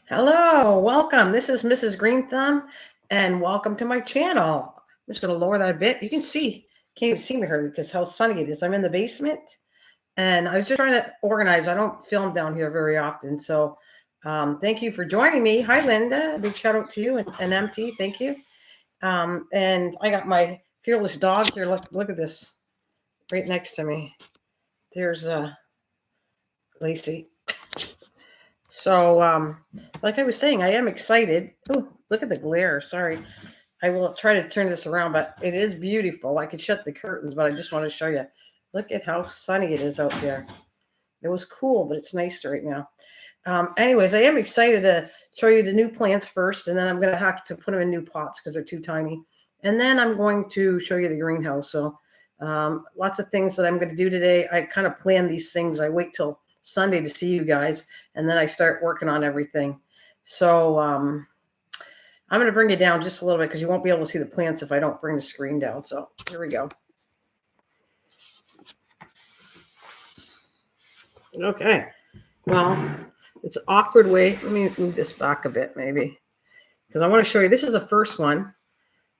Hello, welcome. This is Mrs. Greenthumb, and welcome to my channel. I'm just going to lower that a bit. You can see, can't even see me here because how sunny it is. I'm in the basement, and I was just trying to organize. I don't film down here very often, so thank you for joining me. Hi, Linda. Big shout out to you and MT. Thank you. And I got my fearless dog here. Look at this, right next to me. There's Lacey. So, like I was saying, I am excited. Oh, look at the glare. Sorry. I will try to turn this around, but it is beautiful. I could shut the curtains, but I just want to show you. Look at how sunny it is out there. It was cool, but it's nice right now. Anyways, I am excited to show you the new plants first, and then I'm going to have to put them in new pots because they're too tiny. And then I'm going to show you the greenhouse. So lots of things that I'm going to do today. I kind of plan these things. I wait till Sunday to see you guys, and then I start working on everything. So I'm going to bring it down just a little bit because you won't be able to see the plants if I don't bring the screen down. So here we go. Okay. Well, it's an awkward way. Let me move this back a bit maybe because I want to show you. This is the first one.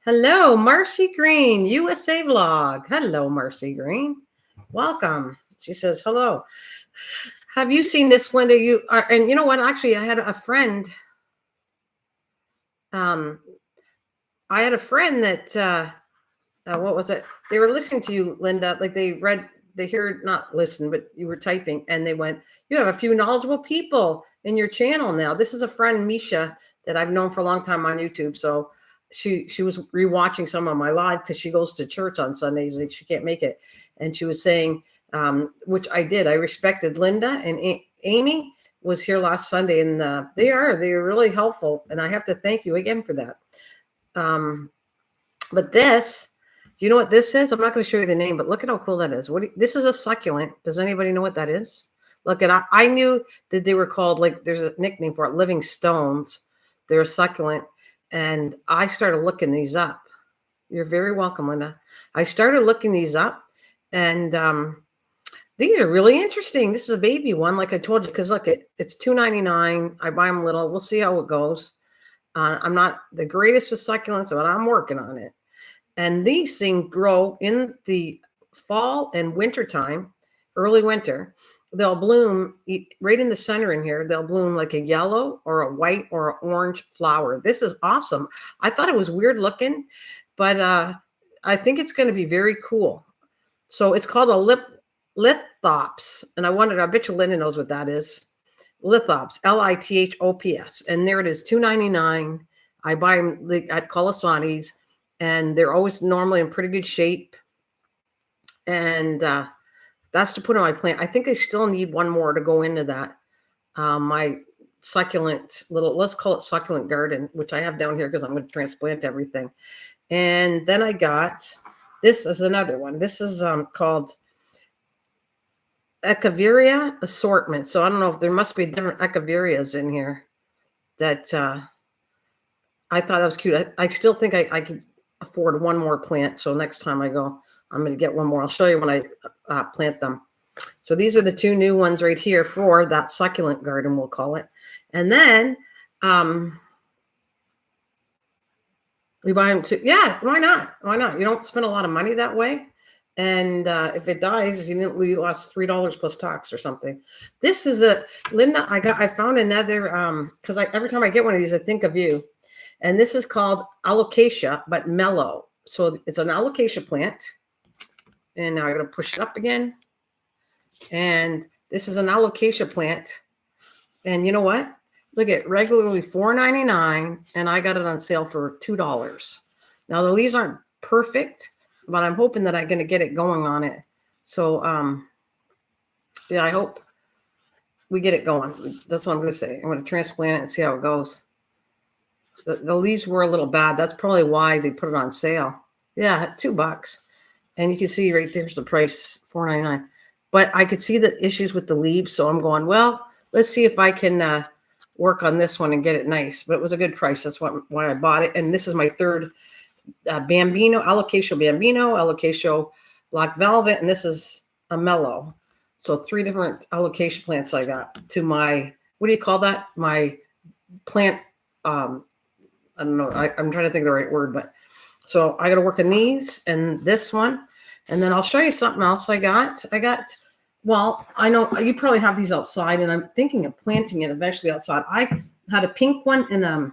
Hello, Marcy Green, USA Vlog. Hello, Marcy Green. Welcome. She says hello. Have you seen this, Linda? You are, and you know what? Actually, I had a friend. I had a friend that what was it? They were listening to you, Linda. Like they heard, not listen, but you were typing, and they went, "You have a few knowledgeable people in your channel now." This is a friend, Misha, that I've known for a long time on YouTube. So she was rewatching some of my live because she goes to church on Sundays. Like she can't make it, and she was saying, which I did. I respected Linda and Amy was here last Sunday, and they're really helpful, and I have to thank you again for that. But this, do you know what this is? I'm not going to show you the name, but look at how cool that is. This is a succulent. Does anybody know what that is? Look at, I knew that they were called, like there's a nickname for it, living stones. They're a succulent. And I started looking these up. You're very welcome, Linda. I started looking these up, and these are really interesting. This is a baby one, like I told you, because look, it's $2.99. I buy them little. We'll see how it goes. I'm not the greatest with succulents, but I'm working on it. And these things grow in the fall and winter time, early winter. They'll bloom right in the center in here. They'll bloom like a yellow or a white or an orange flower. This is awesome. I thought it was weird looking, but I think it's going to be very cool. So it's called a lithops. And I bet you Linda knows what that is. Lithops, Lithops. And there it is, $2.99. I buy them at Colasani's, and they're always normally in pretty good shape. And that's to put on my plant. I think I still need one more to go into that. My succulent let's call it succulent garden, which I have down here because I'm going to transplant everything. And then I got, this is another one. This is called Echeveria assortment. So I don't know if there must be different Echeverias in here that I thought that was cute. I still think I could afford one more plant. So next time I go, I'm going to get one more. I'll show you when I plant them. So these are the two new ones right here for that succulent garden, we'll call it. And then we buy them too. Yeah, why not? Why not? You don't spend a lot of money that way. And if it dies, you lost $3 plus tax or something. This is a, Linda, I found another, because every time I get one of these, I think of you. And this is called alocasia, but mellow. So it's an alocasia plant. And now I'm going to push it up again. And this is an alocasia plant. And you know what? Look at regularly $4.99, and I got it on sale for $2. Now the leaves aren't perfect, but I'm hoping that I'm going to get it going on it. So yeah, I hope we get it going. That's what I'm going to say. I'm going to transplant it and see how it goes. The leaves were a little bad. That's probably why they put it on sale. Yeah, $2. And you can see right there's the price, $4.99. But I could see the issues with the leaves, so I'm going, well, let's see if I can work on this one and get it nice. But it was a good price. That's why I bought it. And this is my third Bambino, Alocasia Bambino, Alocasia Black Velvet, and this is a mellow. So 3 different alocasia plants I got to my, what do you call that? My plant, I don't know, I'm trying to think of the right word, but so I got to work on these and this one, and then I'll show you something else I got. Well, I know you probably have these outside, and I'm thinking of planting it eventually outside. I had a pink one and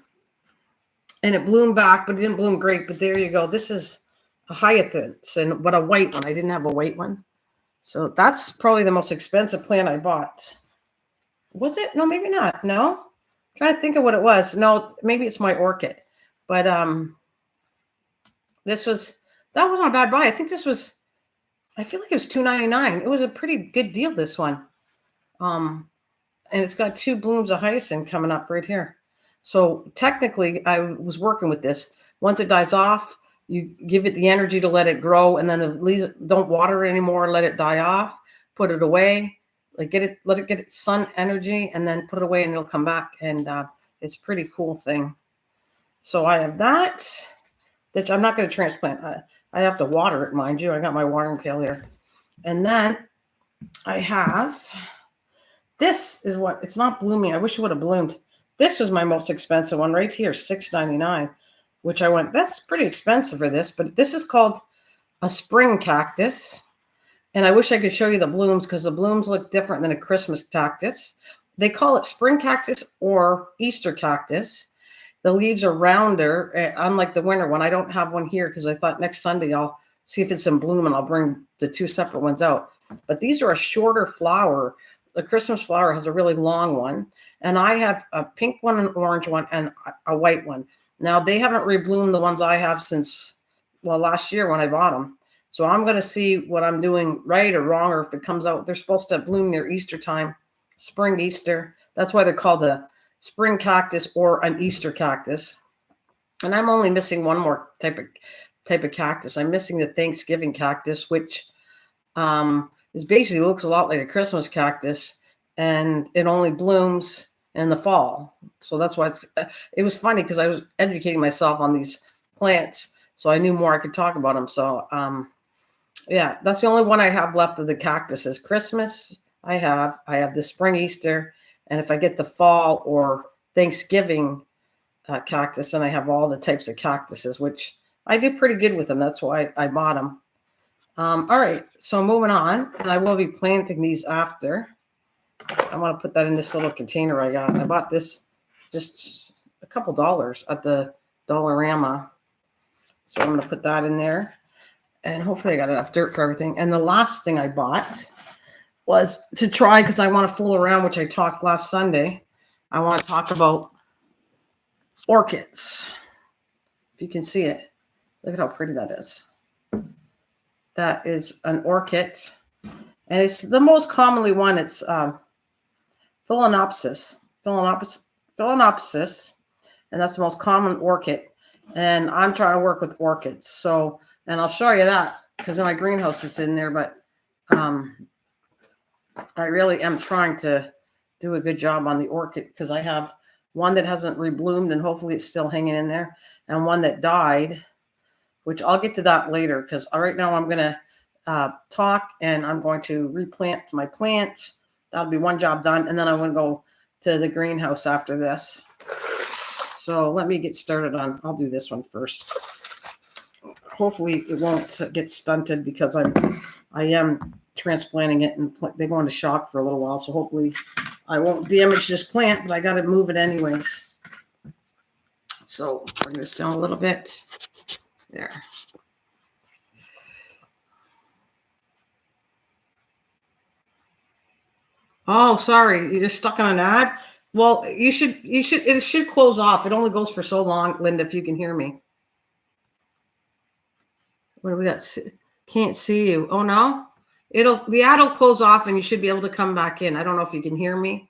it bloomed back, but it didn't bloom great. But there you go. This is a hyacinth, but a white one. I didn't have a white one. So that's probably the most expensive plant I bought. Was it? No, maybe not. No? I'm trying to think of what it was. No, maybe it's my orchid. But that was not a bad buy. I think this was, I feel like it was $2.99. It was a pretty good deal, this one. And it's got 2 blooms of hyacinth coming up right here. So technically, I was working with this. Once it dies off, you give it the energy to let it grow, and then the leaves, don't water it anymore. Let it die off. Put it away. Like let it get its sun energy, and then put it away, and it'll come back. And it's a pretty cool thing. So I have that. That I'm not going to transplant. I have to water it, mind you. I got my watering pail here, and then I have. This is what it's not blooming. I wish it would have bloomed. This was my most expensive one right here, $6.99, which I went, that's pretty expensive for this, but this is called a spring cactus. And I wish I could show you the blooms because the blooms look different than a Christmas cactus. They call it spring cactus or Easter cactus. The leaves are rounder, unlike the winter one. I don't have one here because I thought next Sunday I'll see if it's in bloom and I'll bring the 2 separate ones out. But these are a shorter flower. The Christmas flower has a really long one, and I have a pink one, an orange one, and a white one. Now, they haven't rebloomed the ones I have since, well, last year when I bought them. So I'm going to see what I'm doing right or wrong, or if it comes out. They're supposed to bloom near Easter time, spring Easter. That's why they're called the spring cactus or an Easter cactus. And I'm only missing one more type of cactus. I'm missing the Thanksgiving cactus, which it basically looks a lot like a Christmas cactus, and it only blooms in the fall. So that's why it was funny because I was educating myself on these plants, so I knew more. I could talk about them. So yeah, that's the only one I have left of the cactuses. Christmas, I have the spring Easter, and if I get the fall or Thanksgiving cactus, then I have all the types of cactuses, which I do pretty good with them. That's why I bought them. All right, so moving on, and I will be planting these after. I want to put that in this little container I got. I bought this just a couple dollars at the Dollarama. So I'm going to put that in there, and hopefully I got enough dirt for everything. And the last thing I bought was to try, because I want to fool around, which I talked last Sunday. I want to talk about orchids. If you can see it, look at how pretty that is. That is an orchid, and it's the most commonly one. It's Phalaenopsis, and that's the most common orchid. And I'm trying to work with orchids. So, and I'll show you that because in my greenhouse it's in there. But I really am trying to do a good job on the orchid because I have one that hasn't rebloomed, and hopefully it's still hanging in there, and one that died, which I'll get to that later because right now I'm going to talk and I'm going to replant my plants. That'll be one job done. And then I'm going to go to the greenhouse after this. So let me get started I'll do this one first. Hopefully it won't get stunted because I am transplanting it and they go into shock for a little while. So hopefully I won't damage this plant, but I got to move it anyways. So bring this down a little bit. There. Oh, sorry. You're stuck on an ad? Well, it should close off. It only goes for so long, Linda, if you can hear me. What do we got? Can't see you. Oh, no? The ad will close off and you should be able to come back in. I don't know if you can hear me.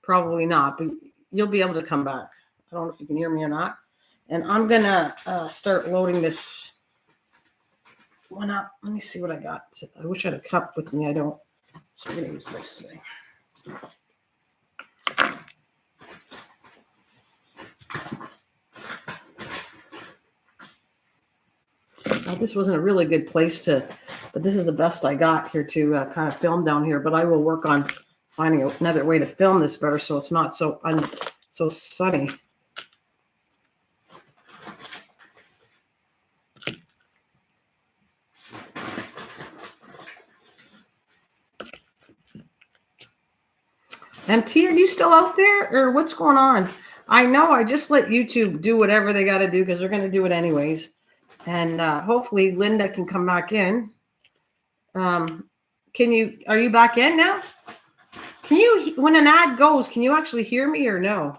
Probably not, but you'll be able to come back. I don't know if you can hear me or not. And I'm going to start loading this one up. Let me see what I got. I wish I had a cup with me. I don't. So I'm going to use this thing. Now, this wasn't a really good place but this is the best I got here to kind of film down here. But I will work on finding another way to film this better so it's not so So sunny. MT, are you still out there or what's going on? I know I just let YouTube do whatever they got to do because they're going to do it anyways. And hopefully Linda can come back in. Are you back in now? Can you, when an ad goes, can you actually hear me or no?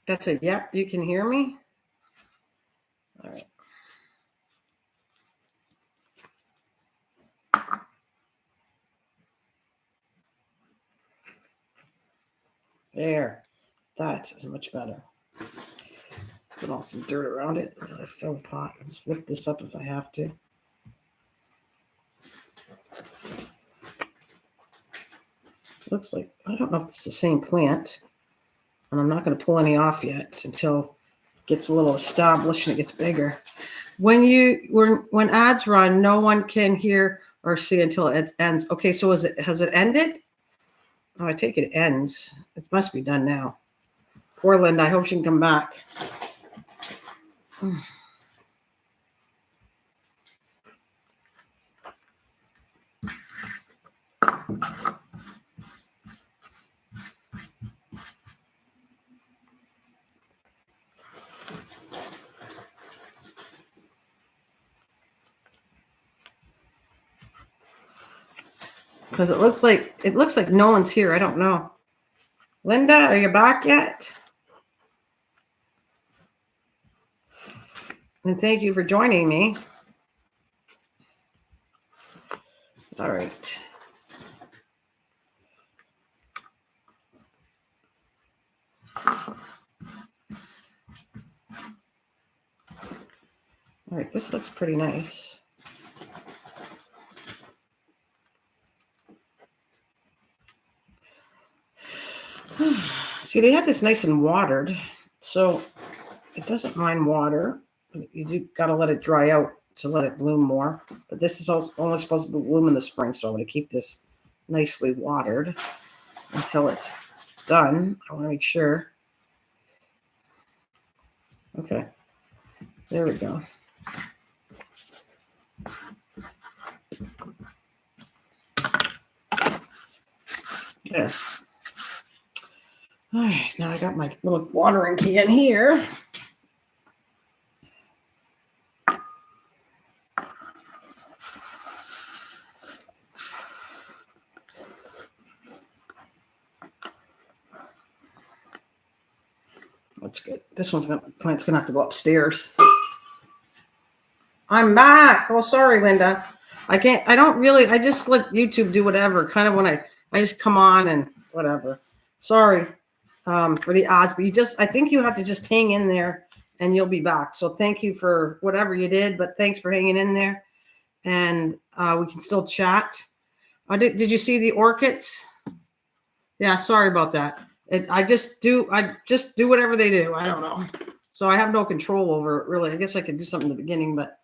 That's it. Yep, you can hear me. All right. There. That is much better. Let's put on some dirt around it until I fill the pot. Let's lift this up if I have to. Looks like, I don't know if it's the same plant. And I'm not going to pull any off yet until it gets a little established and it gets bigger. When ads run, no one can hear or see until it ends. Okay, so has it ended? Oh, I take it ends. It must be done now. Poor Linda. I hope she can come back. Because it looks like no one's here. I don't know. Linda, are you back yet? And thank you for joining me. All right. All right, this looks pretty nice. See, they had this nice and watered, so it doesn't mind water. You do got to let it dry out to let it bloom more. But this is also only supposed to bloom in the spring, so I'm going to keep this nicely watered until it's done. I want to make sure. Okay, there we go. There. All right, now I got my little watering can here. That's good. This plant's gonna have to go upstairs. I'm back. Oh, sorry, Linda. I just let YouTube do whatever. Kind of when I just come on and whatever. Sorry for the odds, but I think you have to just hang in there and you'll be back. So thank you for whatever you did, but thanks for hanging in there. And we can still chat. Did you see the orchids? Yeah, sorry about that. I just do whatever they do. I don't know. So I have no control over it, really. I guess I could do something in the beginning, but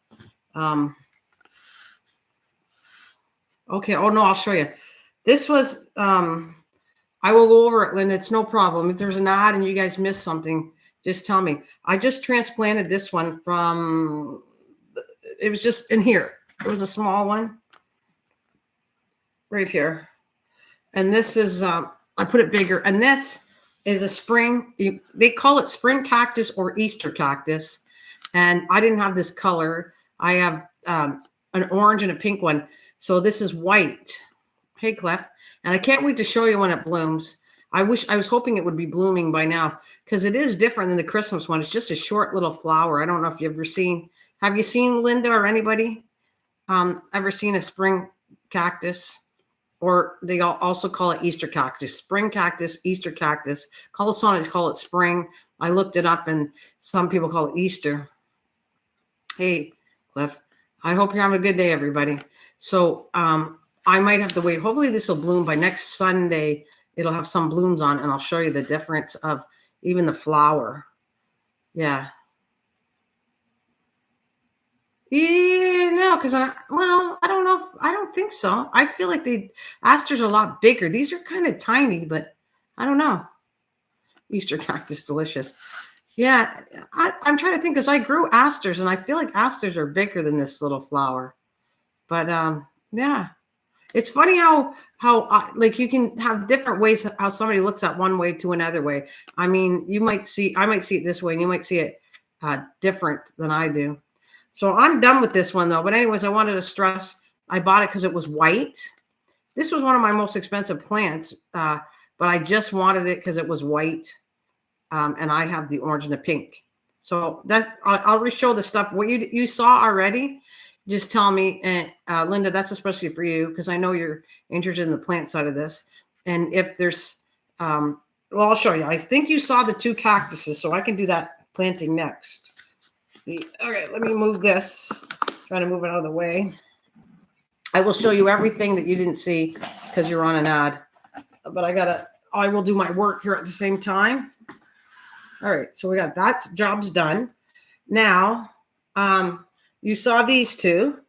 okay. Oh no, I'll show you. This was I will go over it, Lynn. It's no problem. If there's an ad and you guys miss something, just tell me. I just transplanted this one from, it was just in here. It was a small one right here. And this is, I put it bigger. And this is a spring, they call it spring cactus or Easter cactus. And I didn't have this color. I have an orange and a pink one. So this is white. Hey, Clef. And I can't wait to show you when it blooms. I was hoping it would be blooming by now because it is different than the Christmas one. It's just a short little flower. I don't know if you've ever seen, have you seen, Linda, or anybody ever seen a spring cactus? Or they also call it Easter cactus, spring cactus, Easter cactus. Colossonics call it spring. I looked it up and some people call it Easter. Hey, Cliff, I hope you're having a good day, everybody. So I might have to wait. Hopefully this will bloom by next Sunday. It'll have some blooms on and I'll show you the difference of even the flower. Yeah. Yeah, no, because I don't know. I don't think so. I feel like asters are a lot bigger. These are kind of tiny, but I don't know. Easter cactus, delicious. Yeah, I'm trying to think because I grew asters and I feel like asters are bigger than this little flower. But yeah, it's funny how like you can have different ways how somebody looks at one way to another way. I mean, I might see it this way, and you might see it different than I do. So I'm done with this one though. But anyways, I wanted to stress I bought it because it was white. This was one of my most expensive plants, but I just wanted it because it was white. And I have the orange and the pink. So I'll re-show the stuff. What you saw already, just tell me. And Linda, that's especially for you because I know you're interested in the plant side of this. And if there's, well, I'll show you. I think you saw the 2 cactuses, so I can do that planting next. Okay, let me move this. Trying to move it out of the way. I will show you everything that you didn't see because you're on an ad. But I will do my work here at the same time. All right, so we got that job's done. Now, you saw these 2.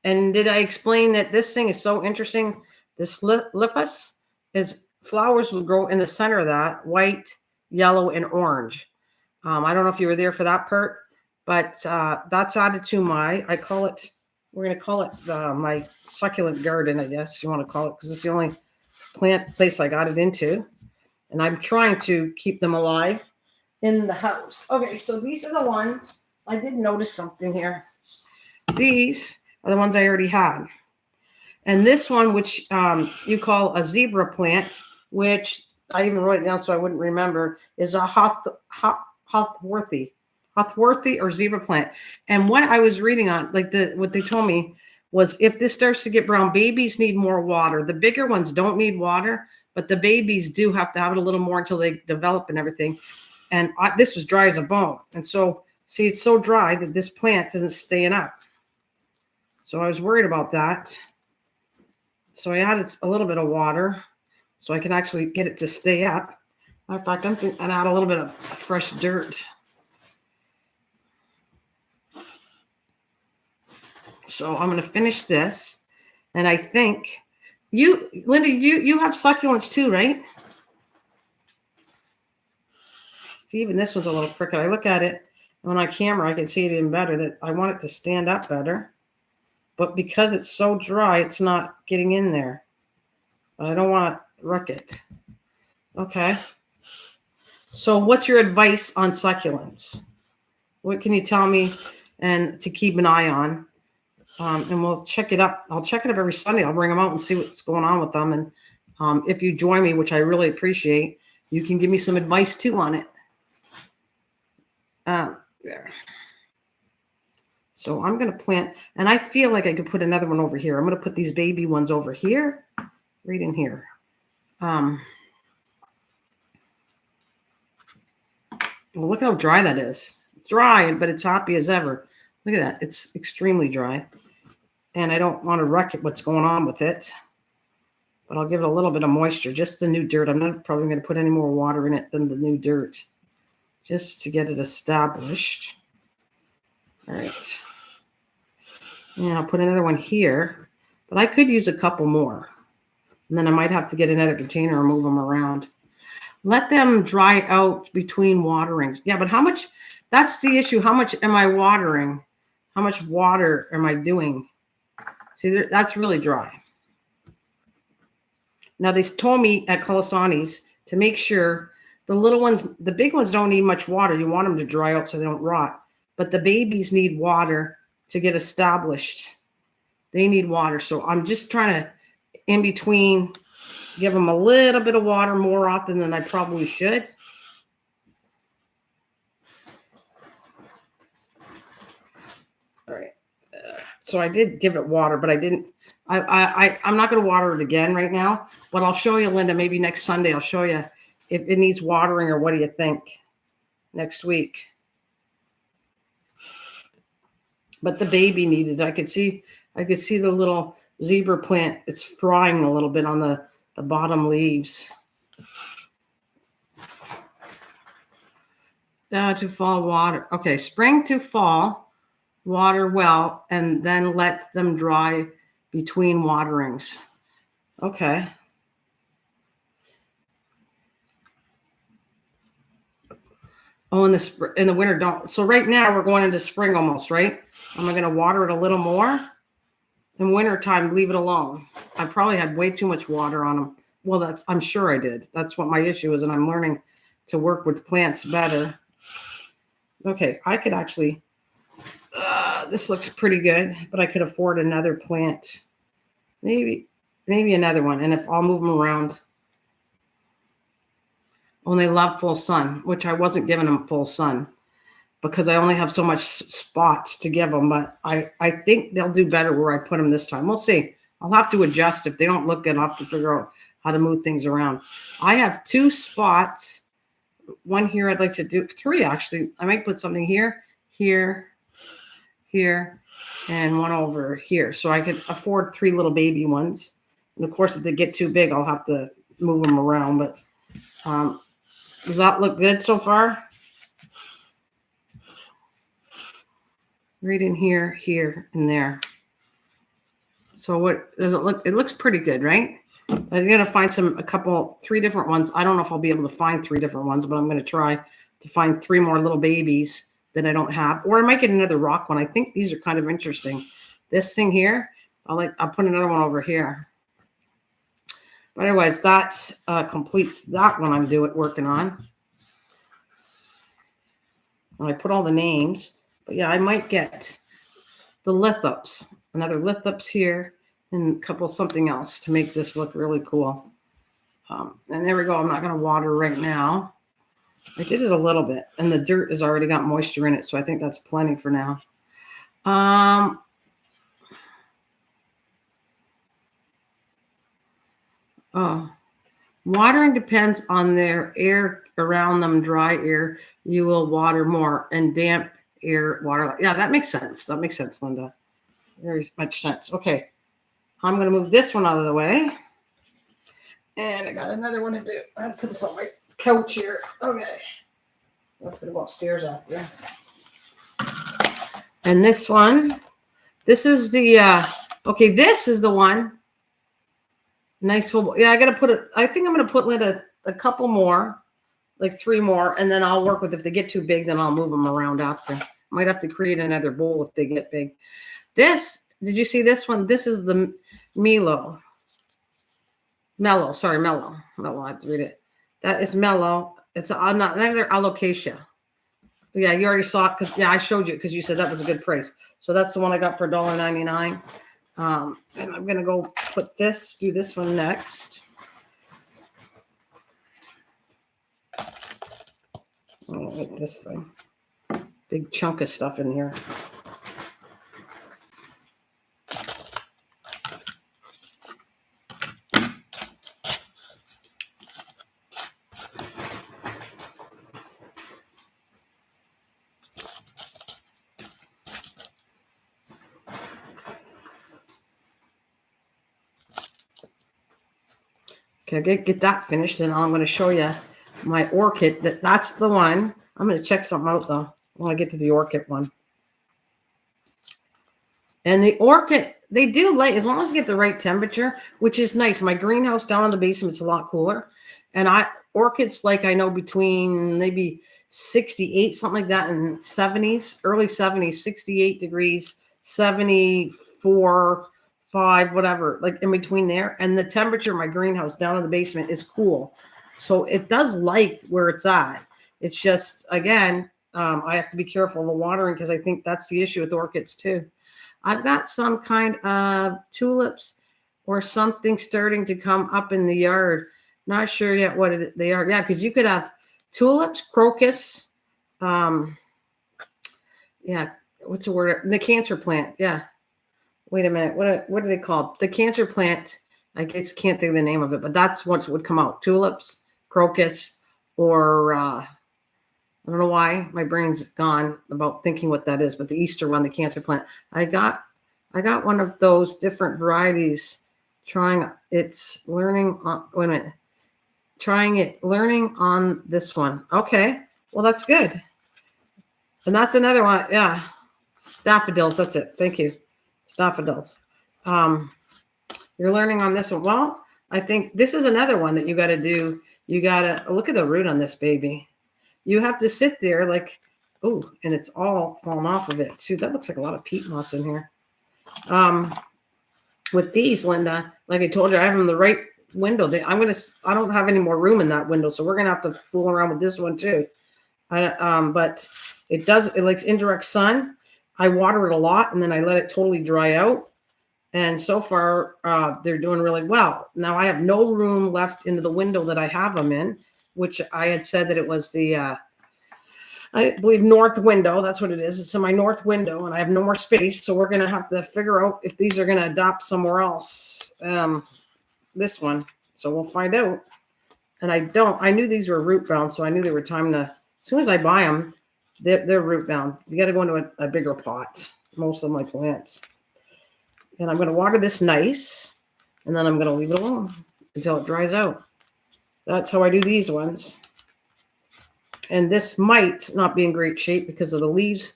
And did I explain that this thing is so interesting? This lipus is flowers will grow in the center of that, white, yellow, and orange. I don't know if you were there for that part, but that's added to we're going to call it my succulent garden, I guess you want to call it, because it's the only plant place I got it into. And I'm trying to keep them alive in the house. Okay, so these are the ones. I did notice something here. These are the ones I already had. And this one, which you call a zebra plant, which I even wrote it down so I wouldn't remember, is a Hawthworthy or zebra plant. And what I was reading on, what they told me was if this starts to get brown, babies need more water. The bigger ones don't need water, but the babies do have to have it a little more until they develop and everything. And this was dry as a bone. And so, see, it's so dry that this plant isn't staying up. So I was worried about that. So I added a little bit of water so I can actually get it to stay up. Matter of fact, I'm thinking I'd add a little bit of fresh dirt. So I'm going to finish this. And I think Linda, you have succulents too, right? See, even this one's a little crooked. I look at it, and on camera, I can see it even better, that I want it to stand up better. But because it's so dry, it's not getting in there. I don't want to wreck it. Okay. So what's your advice on succulents? What can you tell me and to keep an eye on? And we'll check it up. I'll check it up every Sunday. I'll bring them out and see what's going on with them. And if you join me, which I really appreciate, you can give me some advice too on it. There. So I'm going to plant, and I feel like I could put another one over here. I'm going to put these baby ones over here, right in here. Well, look how dry that is. Dry, but it's happy as ever. Look at that. It's extremely dry. And I don't want to wreck it, what's going on with it. But I'll give it a little bit of moisture, just the new dirt. I'm not probably going to put any more water in it than the new dirt, just to get it established. All right. And I'll put another one here, but I could use a couple more. And then I might have to get another container and move them around. Let them dry out between waterings. Yeah, but how much? That's the issue. How much am I watering? How much water am I doing? See, that's really dry. Now, they told me at Colasani's to make sure the little ones, the big ones don't need much water. You want them to dry out so they don't rot. But the babies need water to get established. They need water. So I'm just trying to, in between, give them a little bit of water more often than I probably should. All right. So I did give it water, but I didn't. I'm not going to water it again right now. But I'll show you, Linda. Maybe next Sunday I'll show you if it needs watering or what do you think next week. But the baby needed. I could see the little zebra plant. It's frying a little bit on the bottom leaves. To fall water. Okay, spring to fall. water well, and then let them dry between waterings. Okay. Oh, in the winter, don't. So right now we're going into spring almost, right? Am I going to water it a little more? In wintertime, leave it alone. I probably had way too much water on them. Well, I'm sure I did. That's what my issue is, and I'm learning to work with plants better. Okay, I could actually, this looks pretty good, but I could afford another plant. Maybe another one. And if I'll move them around. Oh, and they love full sun, which I wasn't giving them full sun because I only have so much spots to give them. But I think they'll do better where I put them this time. We'll see. I'll have to adjust. If they don't look good, I'll have to figure out how to move things around. I have 2 spots. One here I'd like to do, 3 actually. I might put something here, here, here, and one over here. So I could afford 3 little baby ones. And of course, if they get too big, I'll have to move them around. But does that look good so far? Right in here, here, and there. So what does it look? It looks pretty good, right? I'm going to find 3 different ones. I don't know if I'll be able to find 3 different ones, but I'm going to try to find 3 more little babies that I don't have. Or I might get another rock one. I think these are kind of interesting. This thing here, I'll put another one over here. But otherwise, that completes that one I'm working on. And I put all the names. But yeah, I might get the lithups. Another lithups here. And a couple something else to make this look really cool. And there we go. I'm not going to water right now. I did it a little bit. And the dirt has already got moisture in it. So I think that's plenty for now. Watering depends on their air around them. Dry air, you will water more. And damp air, water. Yeah, that makes sense. That makes sense, Linda. Very much sense. Okay. I'm going to move this one out of the way. And I got another one to do. I'll put this on my couch here. Okay. That's going to go upstairs after. And this one, this is the, okay, this is the one. Nice full, yeah, I got to put it, I think I'm going to put a couple more, like 3 more, and then I'll work with, if they get too big, then I'll move them around after. Might have to create another bowl if they get big. This, did you see this one? This is the Mellow. I have to read it. That is Mellow. It's another alocasia. Yeah, you already saw it because, yeah, I showed you because you said that was a good price. So that's the one I got for $1.99. And I'm going to go do this one next. Oh, like this thing. Big chunk of stuff in here. Okay, get that finished, and I'm going to show you my orchid. That's the one. I'm going to check something out, though, when I get to the orchid one. And the orchid, they do like, as long as you get the right temperature, which is nice. My greenhouse down in the basement is a lot cooler. And orchids, like, I know between maybe 68, something like that, and 70s, early 70s, 68 degrees, 74, 5, whatever, like in between there. And the temperature of my greenhouse down in the basement is cool. So it does like where it's at. It's just, again, I have to be careful of the watering because I think that's the issue with orchids too. I've got some kind of tulips or something starting to come up in the yard. Not sure yet what they are. Yeah, because you could have tulips, crocus. Yeah, what's the word? The cancer plant. Yeah. Wait a minute. What are they called? The cancer plant. I guess can't think of the name of it, but that's what would come out. Tulips, crocus, or I don't know why my brain's gone about thinking what that is, but the Easter one, the cancer plant. I got one of those different varieties. Learning on this one. Okay. Well, that's good. And that's another one. Yeah. Daffodils, that's it. Thank you. It's daffodils. You're learning on this one. Well, I think this is another one that you got to do. You got to look at the root on this baby. You have to sit there like, oh, and it's all falling off of it too. That looks like a lot of peat moss in here. With these, Linda, like I told you, I have them in the right window. I don't have any more room in that window, so we're gonna have to fool around with this one too. But it likes indirect sun. I water it a lot, and then I let it totally dry out. And so far, they're doing really well. Now I have no room left into the window that I have them in, which I had said that it was the, I believe, north window. That's what it is. It's in my north window, and I have no more space. So we're going to have to figure out if these are going to adopt somewhere else. This one. So we'll find out. And I knew these were root bound, so I knew they were time to, as soon as I buy them, they're root bound. You got to go into a bigger pot, most of my plants. And I'm going to water this nice, and then I'm going to leave it alone until it dries out. That's how I do these ones. And this might not be in great shape because of the leaves.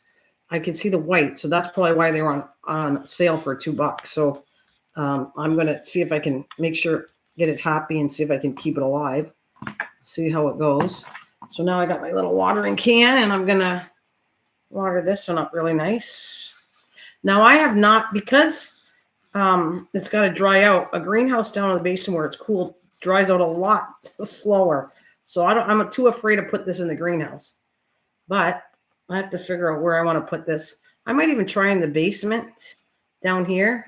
I can see the white, so that's probably why they were on sale for $2. So I'm going to see if I can get it happy and see if I can keep it alive. See how it goes. So now I got my little watering can, and I'm going to water this one up really nice. Now I have not, because it's got to dry out. A greenhouse down in the basement where it's cool dries out a lot slower. So I'm too afraid to put this in the greenhouse. But I have to figure out where I want to put this. I might even try in the basement down here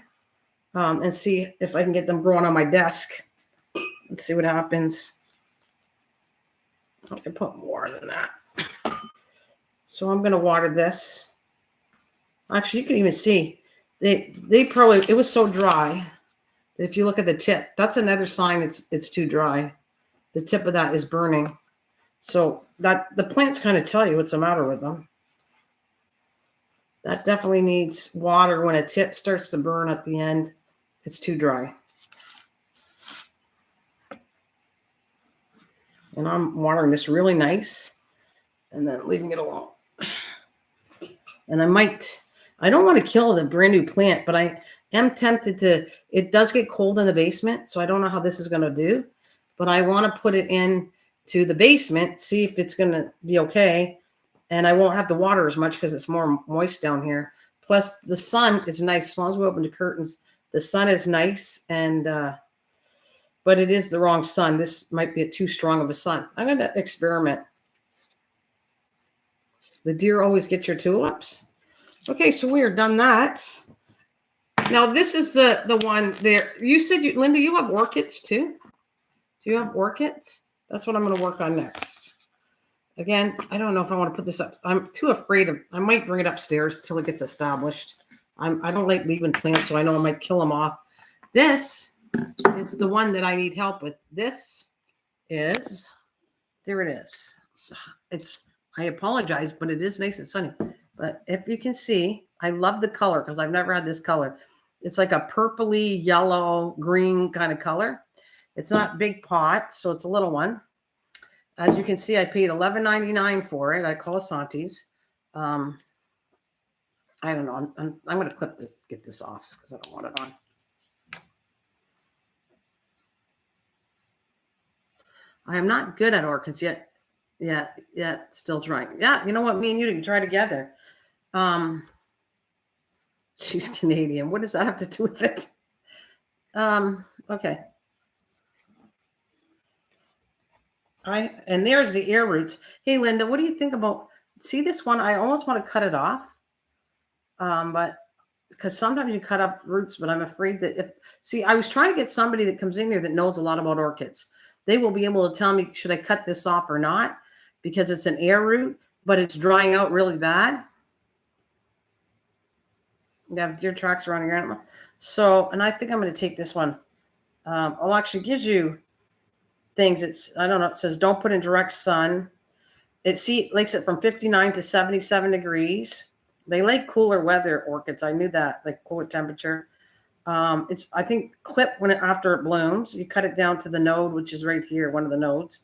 and see if I can get them growing on my desk. Let's see what happens. I can put more than that. So I'm going to water this. Actually, you can even see. They probably, it was so dry that if you look at the tip, that's another sign it's too dry. The tip of that is burning. So that the plants kind of tell you what's the matter with them. That definitely needs water. When a tip starts to burn at the end, it's too dry. And I'm watering this really nice and then leaving it alone. And I don't want to kill the brand new plant, but I am tempted to. It does get cold in the basement, so I don't know how this is going to do. But I want to put it in to the basement, see if it's going to be okay. And I won't have to water as much because it's more moist down here. Plus, the sun is nice. As long as we open the curtains, the sun is nice. And but it is the wrong sun. This might be too strong of a sun. I'm going to experiment. The deer always get your tulips. Okay, so we are done that. Now this is the one there. You said, Linda, you have orchids too? Do you have orchids? That's what I'm going to work on next. Again, I don't know if I want to put this up. I'm too afraid of. I might bring it upstairs till it gets established. I don't like leaving plants, so I know I might kill them off. This is the one that I need help with. This is, there it is. I apologize, but it is nice and sunny. But if you can see, I love the color because I've never had this color. It's like a purpley, yellow, green kind of color. It's not big pot, so it's a little one. As you can see, I paid $11.99 for it. I call Asante's. I don't know. I'm going to get this off because I don't want it on. I am not good at orchids yet. Yeah, still trying. Yeah, you know what? Me and you can try together. She's Canadian. What does that have to do with it? Okay. And there's the air roots. Hey, Linda, what do you think about, see this one? I almost want to cut it off. But because sometimes you cut off roots, but I'm afraid that I was trying to get somebody that comes in here that knows a lot about orchids. They will be able to tell me, should I cut this off or not? Because it's an air root, but it's drying out really bad. You have deer tracks around your animal. So, and I think I'm going to take this one. I'll actually give you things. I don't know. It says don't put in direct sun. It likes it from 59 to 77 degrees. They like cooler weather, orchids. I knew that, like cooler temperature. I think clip after it blooms. You cut it down to the node, which is right here, one of the nodes.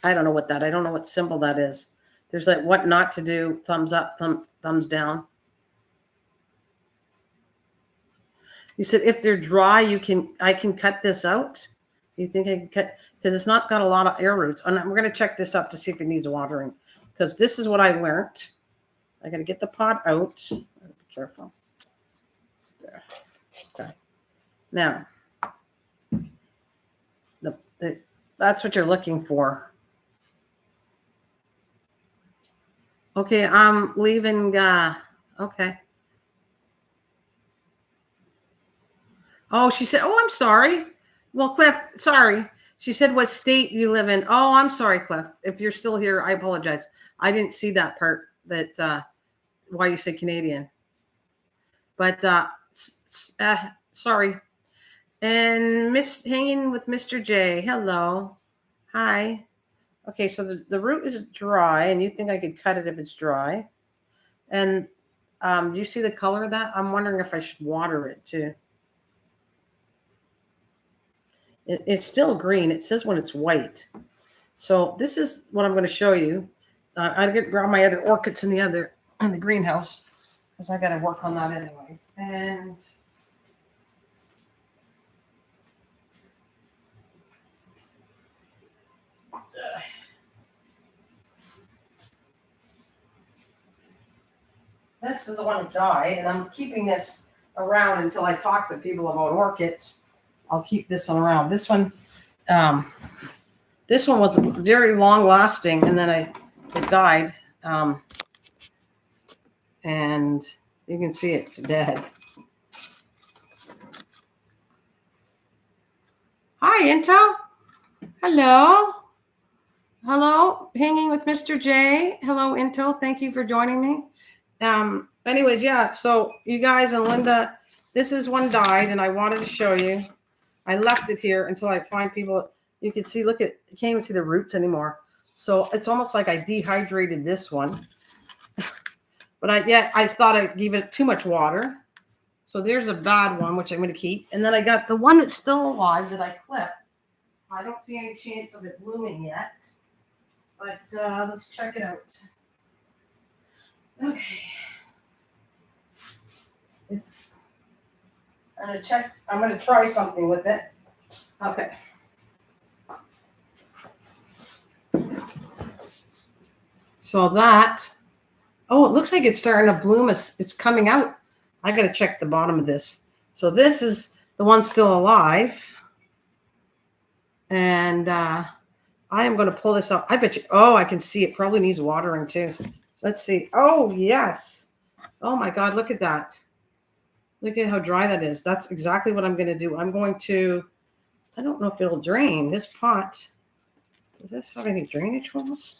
I don't know what symbol that is. There's like what not to do, thumbs up, thumbs down. You said if they're dry, I can cut this out. Do you think I can cut, because it's not got a lot of air roots. And we're going to check this up to see if it needs watering, because this is what I learned. I got to get the pot out. Be careful. Okay. Now, that's what you're looking for. Okay, I'm leaving. Okay. Oh, she said, oh, I'm sorry. Well, Cliff, sorry. She said, what state you live in? Oh, I'm sorry, Cliff. If you're still here, I apologize. I didn't see that part, that why you say Canadian. But sorry. And hanging with Mr. J. Hello. Hi. Okay, so the root is dry, and you think I could cut it if it's dry. And do you see the color of that? I'm wondering if I should water it too. It's still green. It says when it's white. So this is what I'm going to show you. I get grab my other orchids in the greenhouse, because I got to work on that anyways. And this is the one that died, and I'm keeping this around until I talk to people about orchids. I'll keep this one around. This one was very long lasting, and then it died. And you can see it's dead. Hi, Into. Hello. Hello. Hanging with Mr. J. Hello, Into. Thank you for joining me. Anyways, yeah. So you guys and Linda, this is one died, and I wanted to show you. I left it here until I find people. You can see, look at, you can't even see the roots anymore. So it's almost like I dehydrated this one. But I thought I gave it too much water. So there's a bad one, which I'm going to keep. And then I got the one that's still alive that I clipped. I don't see any chance of it blooming yet. But let's check it out. Okay. I'm going to try something with it. Okay. So that, oh, it looks like it's starting to bloom. It's coming out. I got to check the bottom of this. So this is the one still alive. And I am going to pull this out. I bet you, oh, I can see it probably needs watering too. Let's see. Oh, yes. Oh my God, look at that. Look at how dry that is. That's exactly what I'm going to do. I'm going to, I don't know if it'll drain this pot. Does this have any drainage holes?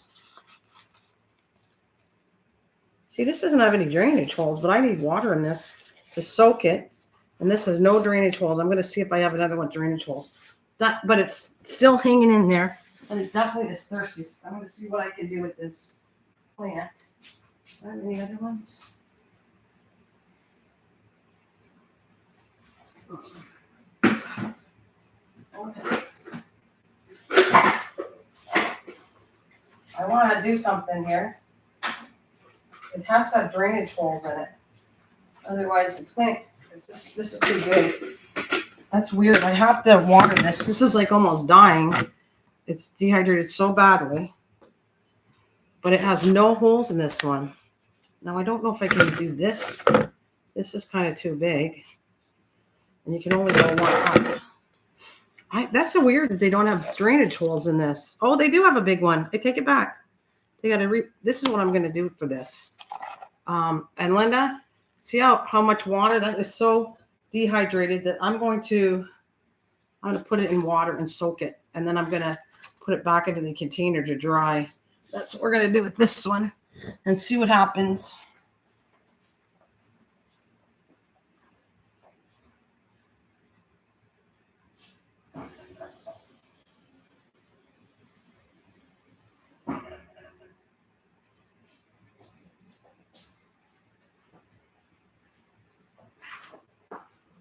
See, this doesn't have any drainage holes, but I need water in this to soak it. And this has no drainage holes. I'm going to see if I have another one with drainage holes. But it's still hanging in there. And it definitely is thirsty. I'm going to see what I can do with this plant. Are there any other ones? Okay. I want to do something here. It has to have drainage holes in it. Otherwise, the plant, this is too big. That's weird. I have to water this. This is like almost dying. It's dehydrated so badly. But it has no holes in this one. Now, I don't know if I can do this. This is kind of too big. And you can only go one up. That's so weird that they don't have drainage holes in this. Oh, they do have a big one. I take it back. They got to this is what I'm going to do for this. And Linda, see how much water that is so dehydrated that I'm going to put it in water and soak it. And then I'm going to put it back into the container to dry. That's what we're going to do with this one and see what happens.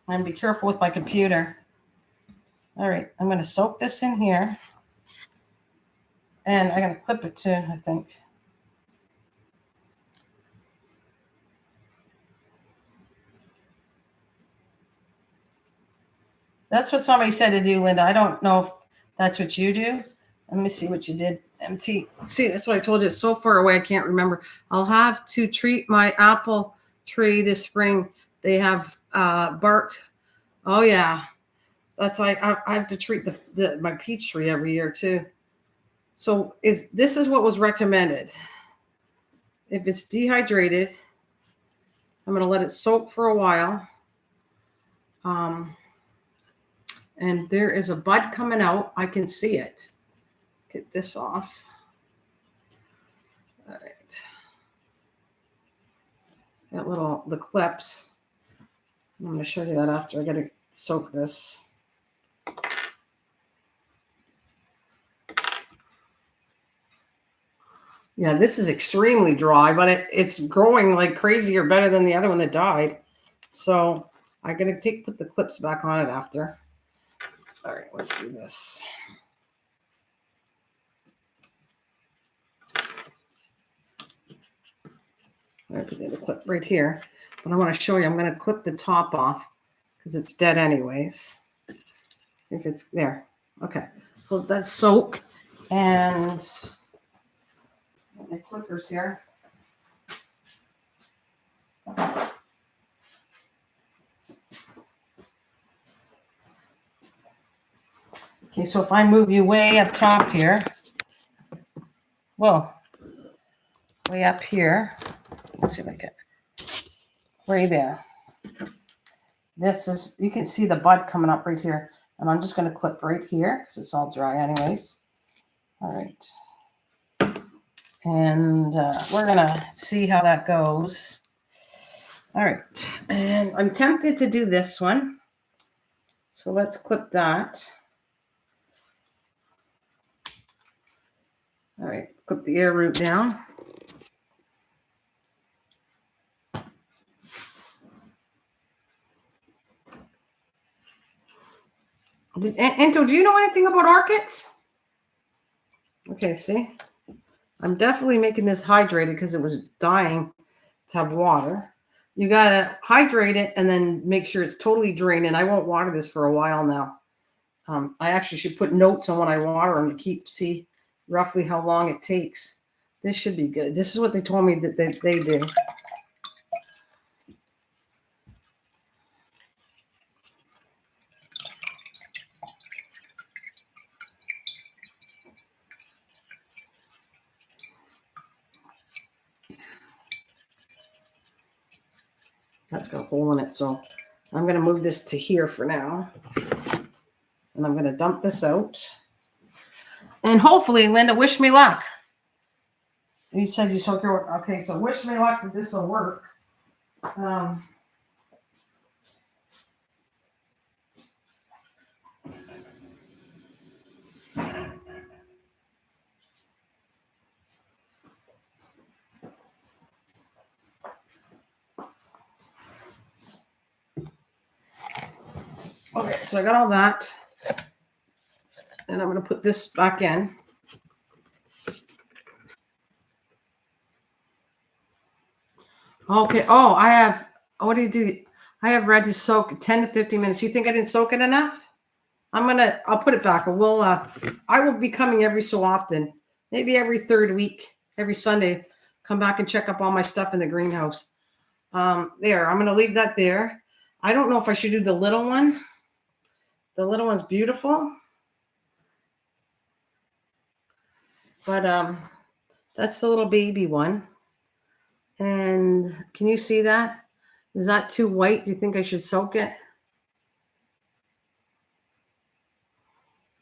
And be careful with my computer. All right, I'm going to soak this in here. And I'm going to clip it too, I think. That's what somebody said to do, Linda. I don't know if that's what you do. Let me see what you did. MT. See, that's what I told you. It's so far away, I can't remember. I'll have to treat my apple tree this spring. They have bark. Oh, yeah. That's like I have to treat my peach tree every year, too. So this is what was recommended. If it's dehydrated, I'm going to let it soak for a while. And there is a bud coming out. I can see it. Get this off. All right. Got the clips. I'm going to show you that after. I got to soak this. Yeah, this is extremely dry, but it's growing like crazy or better than the other one that died. So I'm going to put the clips back on it after. All right, let's do this. I put the clip right here, but I want to show you. I'm going to clip the top off because it's dead anyways. See if it's there. Okay, so that's soak, and my clippers here. Okay, so if I move you way up top here, well, way up here, let's see if I get right there. This is, you can see the bud coming up right here. And I'm just going to clip right here because it's all dry anyways. All right. And we're going to see how that goes. All right. And I'm tempted to do this one. So let's clip that. All right. Clip the air root down. Ento, do you know anything about orchids? Okay, see? I'm definitely making this hydrated because it was dying to have water. You got to hydrate it and then make sure it's totally drained. And I won't water this for a while now. I actually should put notes on when I water them to see roughly how long it takes. This should be good. This is what they told me that they do. That's got a hole in it, so I'm going to move this to here for now. And I'm going to dump this out. And hopefully, Linda, wish me luck. You said you soak your... Okay, so wish me luck that this will work. Okay, so I got all that. And I'm going to put this back in. Okay. Oh, I have... What do you do? I have ready to soak 10 to 15 minutes. You think I didn't soak it enough? I'll put it back. I will be coming every so often. Maybe every third week, every Sunday. Come back and check up all my stuff in the greenhouse. There. I'm going to leave that there. I don't know if I should do the little one. The little one's beautiful. But that's the little baby one. And can you see that? Is that too white? Do you think I should soak it?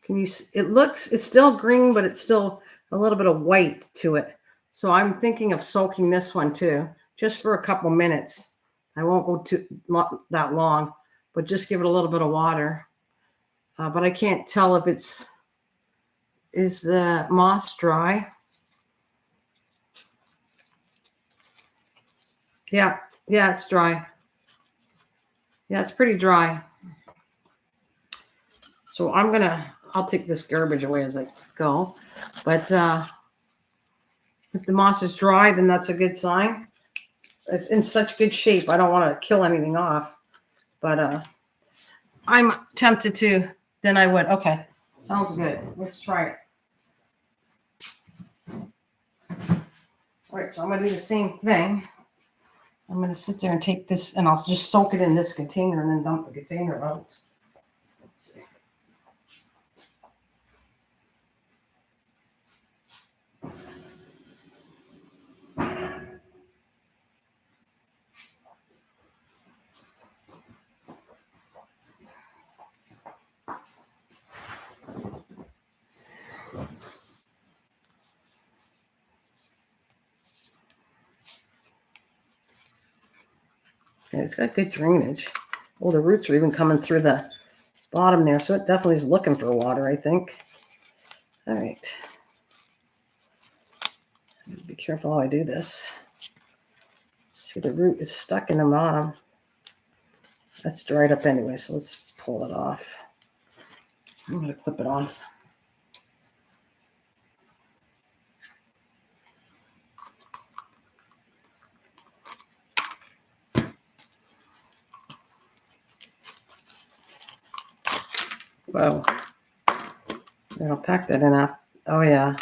Can you? It's still green, but it's still a little bit of white to it. So I'm thinking of soaking this one too, just for a couple minutes. I won't go that long, but just give it a little bit of water. But I can't tell if is the moss dry? Yeah, it's dry. Yeah, it's pretty dry. So I'll take this garbage away as I go. But if the moss is dry, then that's a good sign. It's in such good shape. I don't want to kill anything off. But I'm tempted to, then I would. Okay. Sounds good. Let's try it. All right, so I'm going to do the same thing. I'm going to sit there and take this, and I'll just soak it in this container and then dump the container out. Let's see. Okay, it's got good drainage. Oh, the roots are even coming through the bottom there, so it definitely is looking for water, I think. All right. Be careful how I do this. See, the root is stuck in the bottom. That's dried up anyway, so let's pull it off. I'm going to clip it off. Whoa. I'll pack that in after. Oh, yeah.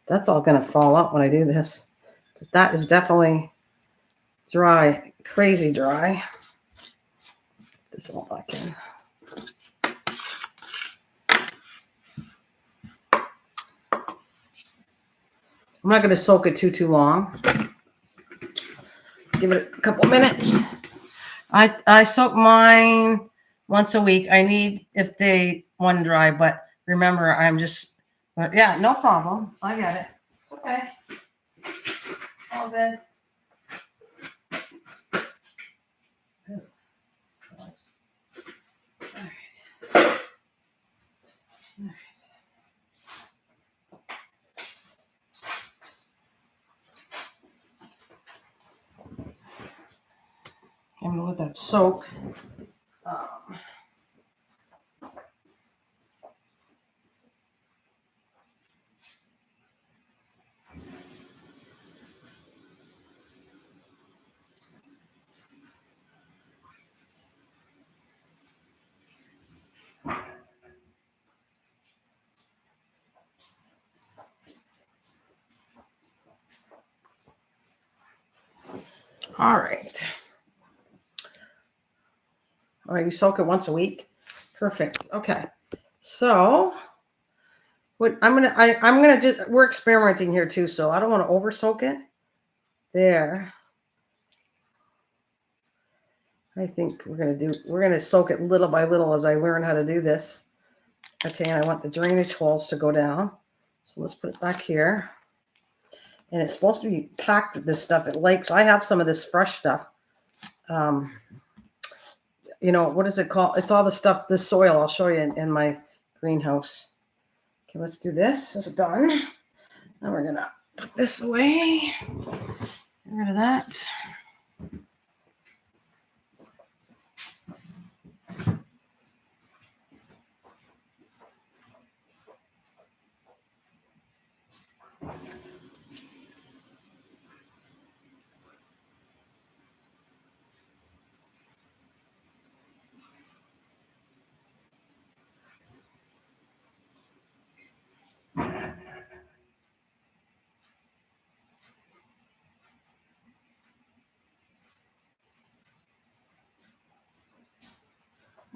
That's all going to fall out when I do this. But that is definitely dry, crazy dry. Put this all back in. I'm not going to soak it too long. Give it a couple minutes. I soak mine once a week. I need if they want dry, but remember, I'm just, yeah, no problem. I get it. It's okay. All good. All right. I'm gonna let that soak. All right. All right, you soak it once a week. Perfect. Okay. So what I'm gonna just, we're experimenting here too, so I don't want to over soak it. There. I think we're gonna soak it little by little as I learn how to do this. Okay, and I want the drainage holes to go down. So let's put it back here. And it's supposed to be packed with this stuff at lake. So I have some of this fresh stuff. You know, what is it called? It's all the stuff, the soil. I'll show you in my greenhouse. Okay, let's do this. This is done. Now we're gonna put this away. Get rid of that.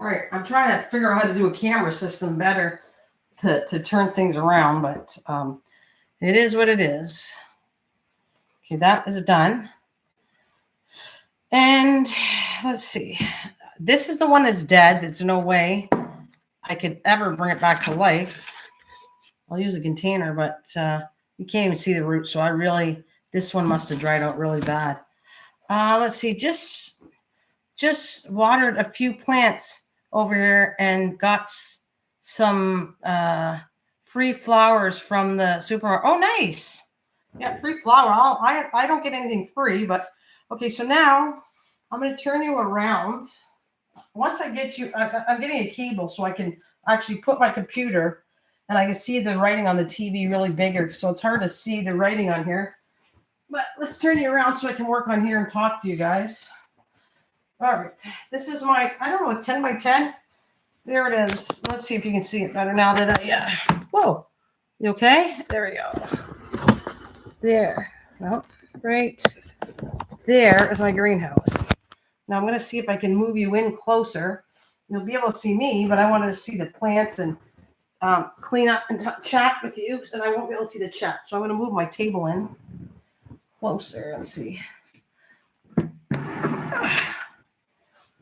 All right, I'm trying to figure out how to do a camera system better to turn things around, but it is what it is. Okay, that is done. And let's see. This is the one that's dead. There's no way I could ever bring it back to life. I'll use a container, but you can't even see the root. So this one must have dried out really bad. Let's see. Just watered a few plants over here and got some free flowers from the supermarket. Oh, nice. Yeah, free flower. I don't get anything free, but okay. So now I'm going to turn you around. Once I get you, I'm getting a cable so I can actually put my computer and I can see the writing on the TV really bigger. So it's hard to see the writing on here. But let's turn you around so I can work on here and talk to you guys. All right. This is my, I don't know, 10 by 10. There it is. Let's see if you can see it better now that whoa. You okay? There we go. There. Nope. Right there is my greenhouse. Now I'm going to see if I can move you in closer. You'll be able to see me, but I wanted to see the plants and clean up and chat with you, and I won't be able to see the chat. So I'm going to move my table in closer. Let's see.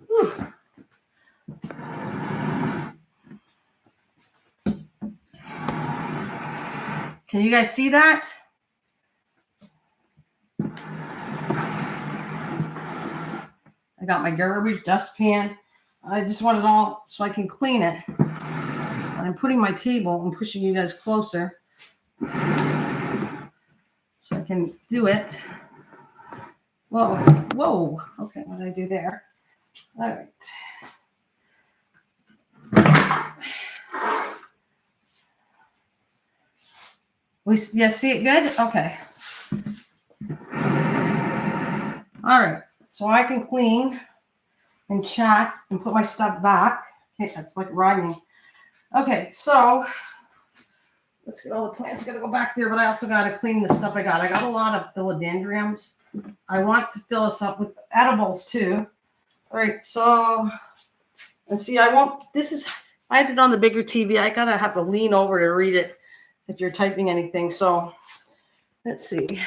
Whew. Can you guys see that? I got my garbage dustpan. I just want it all so I can clean it. And I'm putting my table and pushing you guys closer so I can do it. Whoa, whoa. Okay, what did I do there? All right. Yeah, see it good? Okay. All right. So I can clean and chat and put my stuff back. Okay, that's like rhyming. Okay, so let's get all the plants. Got to go back there, but I also got to clean the stuff I got. I got a lot of philodendrons. I want to fill us up with edibles too. All right, so let's see. I had it on the bigger TV. I gotta have to lean over to read it if you're typing anything. So let's see.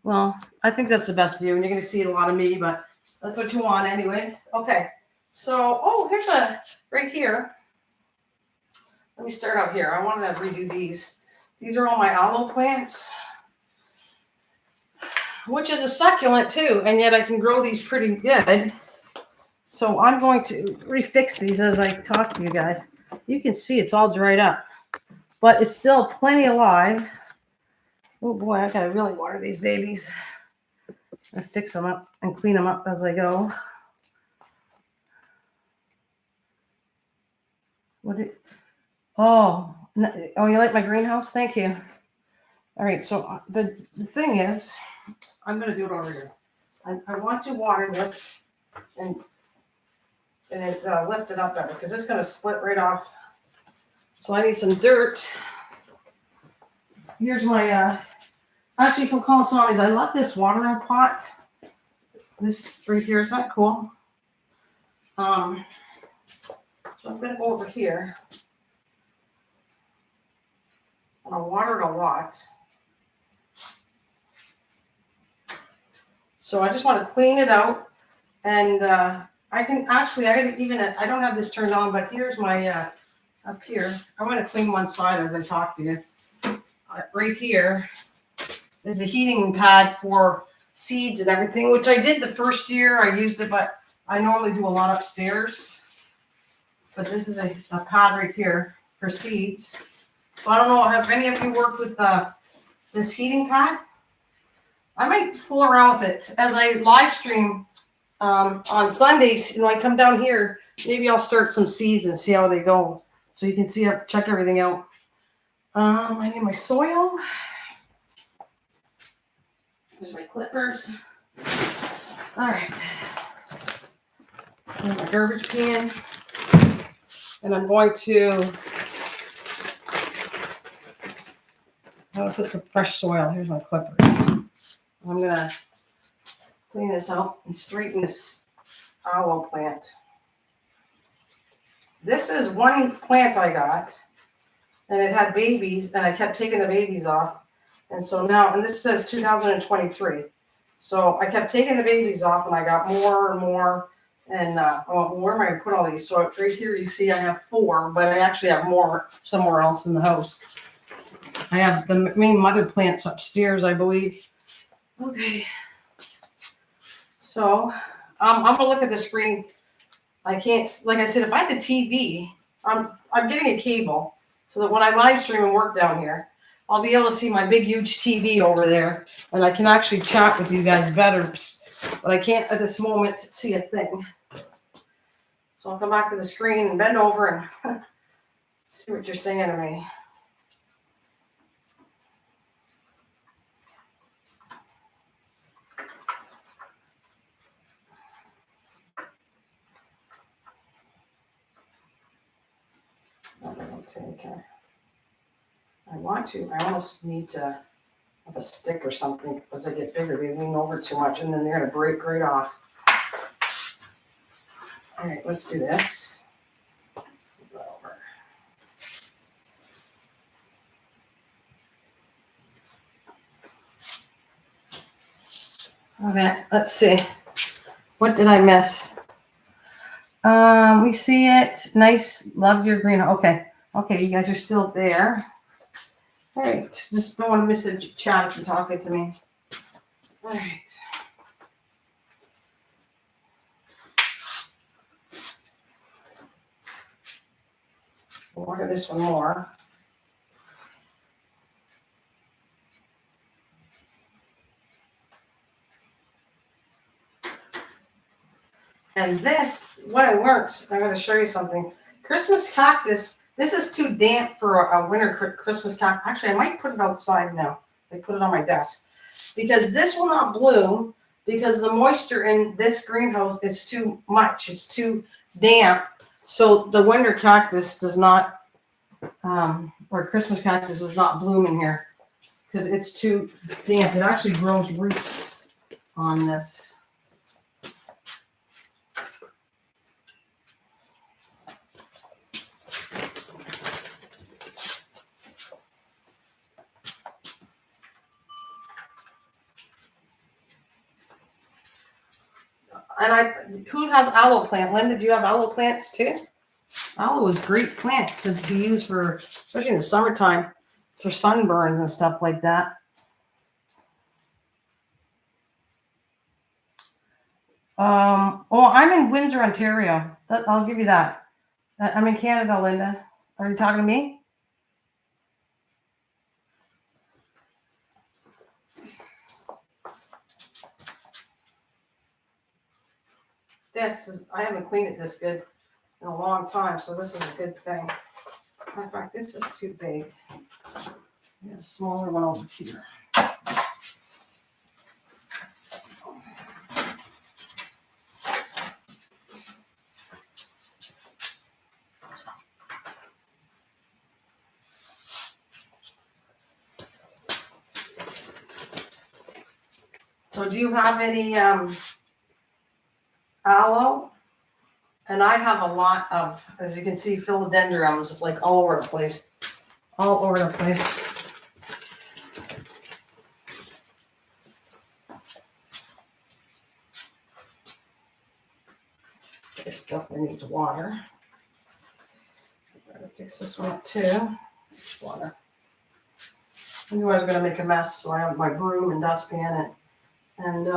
Well, I think that's the best view, and you're gonna see a lot of me, but that's what you want anyways. Okay, so here's right here. Let me start out here. I wanted to redo these. These are all my aloe plants, which is a succulent too, and yet I can grow these pretty good. So I'm going to refix these as I talk to you guys. You can see it's all dried up, but it's still plenty alive. Oh boy, I gotta really water these babies. I fix them up and clean them up as I go. You like my greenhouse? Thank you. All right, so the thing is, I'm gonna do it over here. I want to water this and it's lifted up better because it's gonna split right off. So I need some dirt. Here's my actually from Colasani's. I love this watering pot. This right here, is that cool? So I'm gonna go over here. I'll water it a lot. So I just want to clean it out, and I don't have this turned on, but here's my up here. I want to clean one side as I talk to you. Right here is a heating pad for seeds and everything, which I did the first year. I used it, but I normally do a lot upstairs. But this is a pad right here for seeds. So I don't know, have any of you worked with this heating pad? I might fool around with it as I live stream on Sundays. I come down here. Maybe I'll start some seeds and see how they go, so you can see check everything out. I need my soil. There's my clippers. All right. And my garbage can, and I'm going to put some fresh soil. Here's my clippers. I'm gonna clean this out and straighten this aloe plant. This is one plant I got, and it had babies, and I kept taking the babies off. And so now, and this says 2023. So I kept taking the babies off, and I got more and more. And where am I going to put all these? So right here, you see I have 4, but I actually have more somewhere else in the house. I have the main mother plants upstairs, I believe. Okay. So I'm going to look at the screen. I can't, like I said, if I had the TV, I'm getting a cable so that when I live stream and work down here, I'll be able to see my big, huge TV over there, and I can actually chat with you guys better, but I can't at this moment see a thing. So I'll come back to the screen and bend over and see what you're saying to me. I want to. I almost need to have a stick or something as I get bigger. They lean over too much and then they're going to break right off. All right, let's do this. Move that over. Okay, let's see. What did I miss? We see it. Nice. Love your green. Okay. Okay, you guys are still there. All right. Just don't want to miss a chat if you're talking to me. All right. We'll order this one more. And this, what I learned, I'm going to show you something. Christmas cactus, this is too damp for a winter Christmas cactus. Actually, I might put it outside now. I put it on my desk. Because this will not bloom because the moisture in this greenhouse is too much. It's too damp. So the winter cactus does not, or Christmas cactus does not bloom in here because it's too damp. It actually grows roots on this. And who has aloe plant? Linda, do you have aloe plants too? Aloe is great plants to use for, especially in the summertime, for sunburns and stuff like that. Oh, I'm in Windsor, Ontario. I'll give you that. I'm in Canada, Linda. Are you talking to me? I haven't cleaned it this good in a long time, so this is a good thing. Matter of fact, this is too big. We have a smaller one over here. So do you have any aloe? And I have a lot of, as you can see, philodendrons like all over the place. All over the place. This definitely needs water. So I'm going to fix this one up too. Water. I knew I was going to make a mess, so I have my broom and dustpan and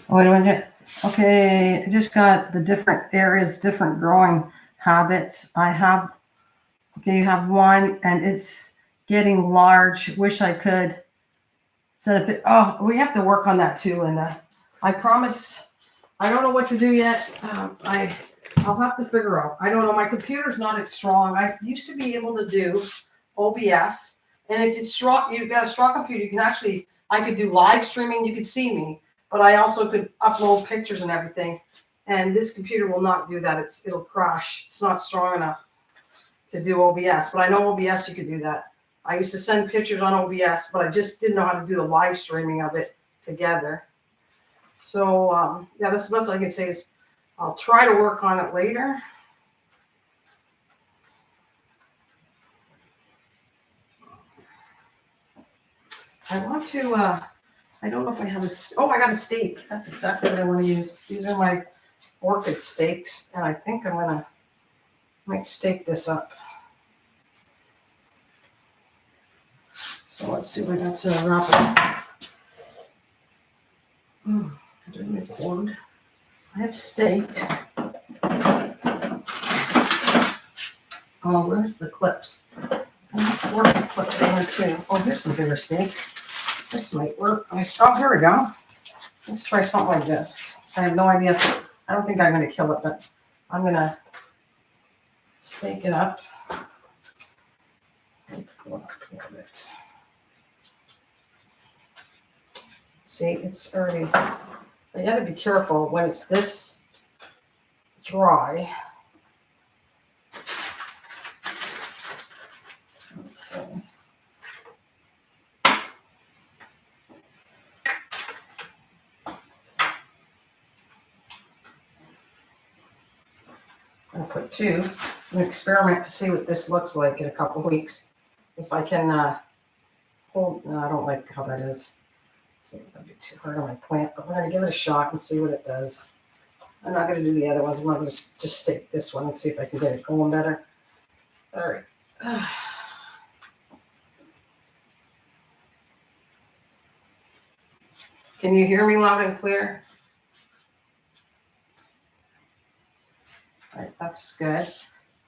what do I get? Okay, I just got the different areas, different growing habits. I have, okay, you have one and it's getting large. Wish I could set up it. Oh, we have to work on that too, Linda. I promise. I don't know what to do yet. I'll have to figure out. I don't know. My computer's not as strong. I used to be able to do OBS. And if it's strong, you've got a strong computer, you can actually, I could do live streaming. You could see me. But I also could upload pictures and everything. And this computer will not do that. It'll crash. It's not strong enough to do OBS. But I know OBS, you could do that. I used to send pictures on OBS, but I just didn't know how to do the live streaming of it together. So, yeah, that's the best I can say is I'll try to work on it later. I want to... I don't know if I have I got a stake. That's exactly what I want to use. These are my orchid stakes, and I think I might stake this up. So let's see what I got to wrap it up. I didn't record. I have stakes. Oh, where's the clips? I have orchid clips in there too. Oh, here's some bigger stakes. This might work. Oh, here we go. Let's try something like this. I have no idea. I don't think I'm going to kill it, but I'm going to stake it up. See, it's already, you got to be careful when it's this dry. Okay. I'm going to put 2. I'm going to experiment to see what this looks like in a couple weeks. If I can hold, no, I don't like how that is. It's going to be too hard on my plant, but we're going to give it a shot and see what it does. I'm not going to do the other ones. I'm going to just stake this one and see if I can get it going better. All right. Can you hear me loud and clear? All right, that's good.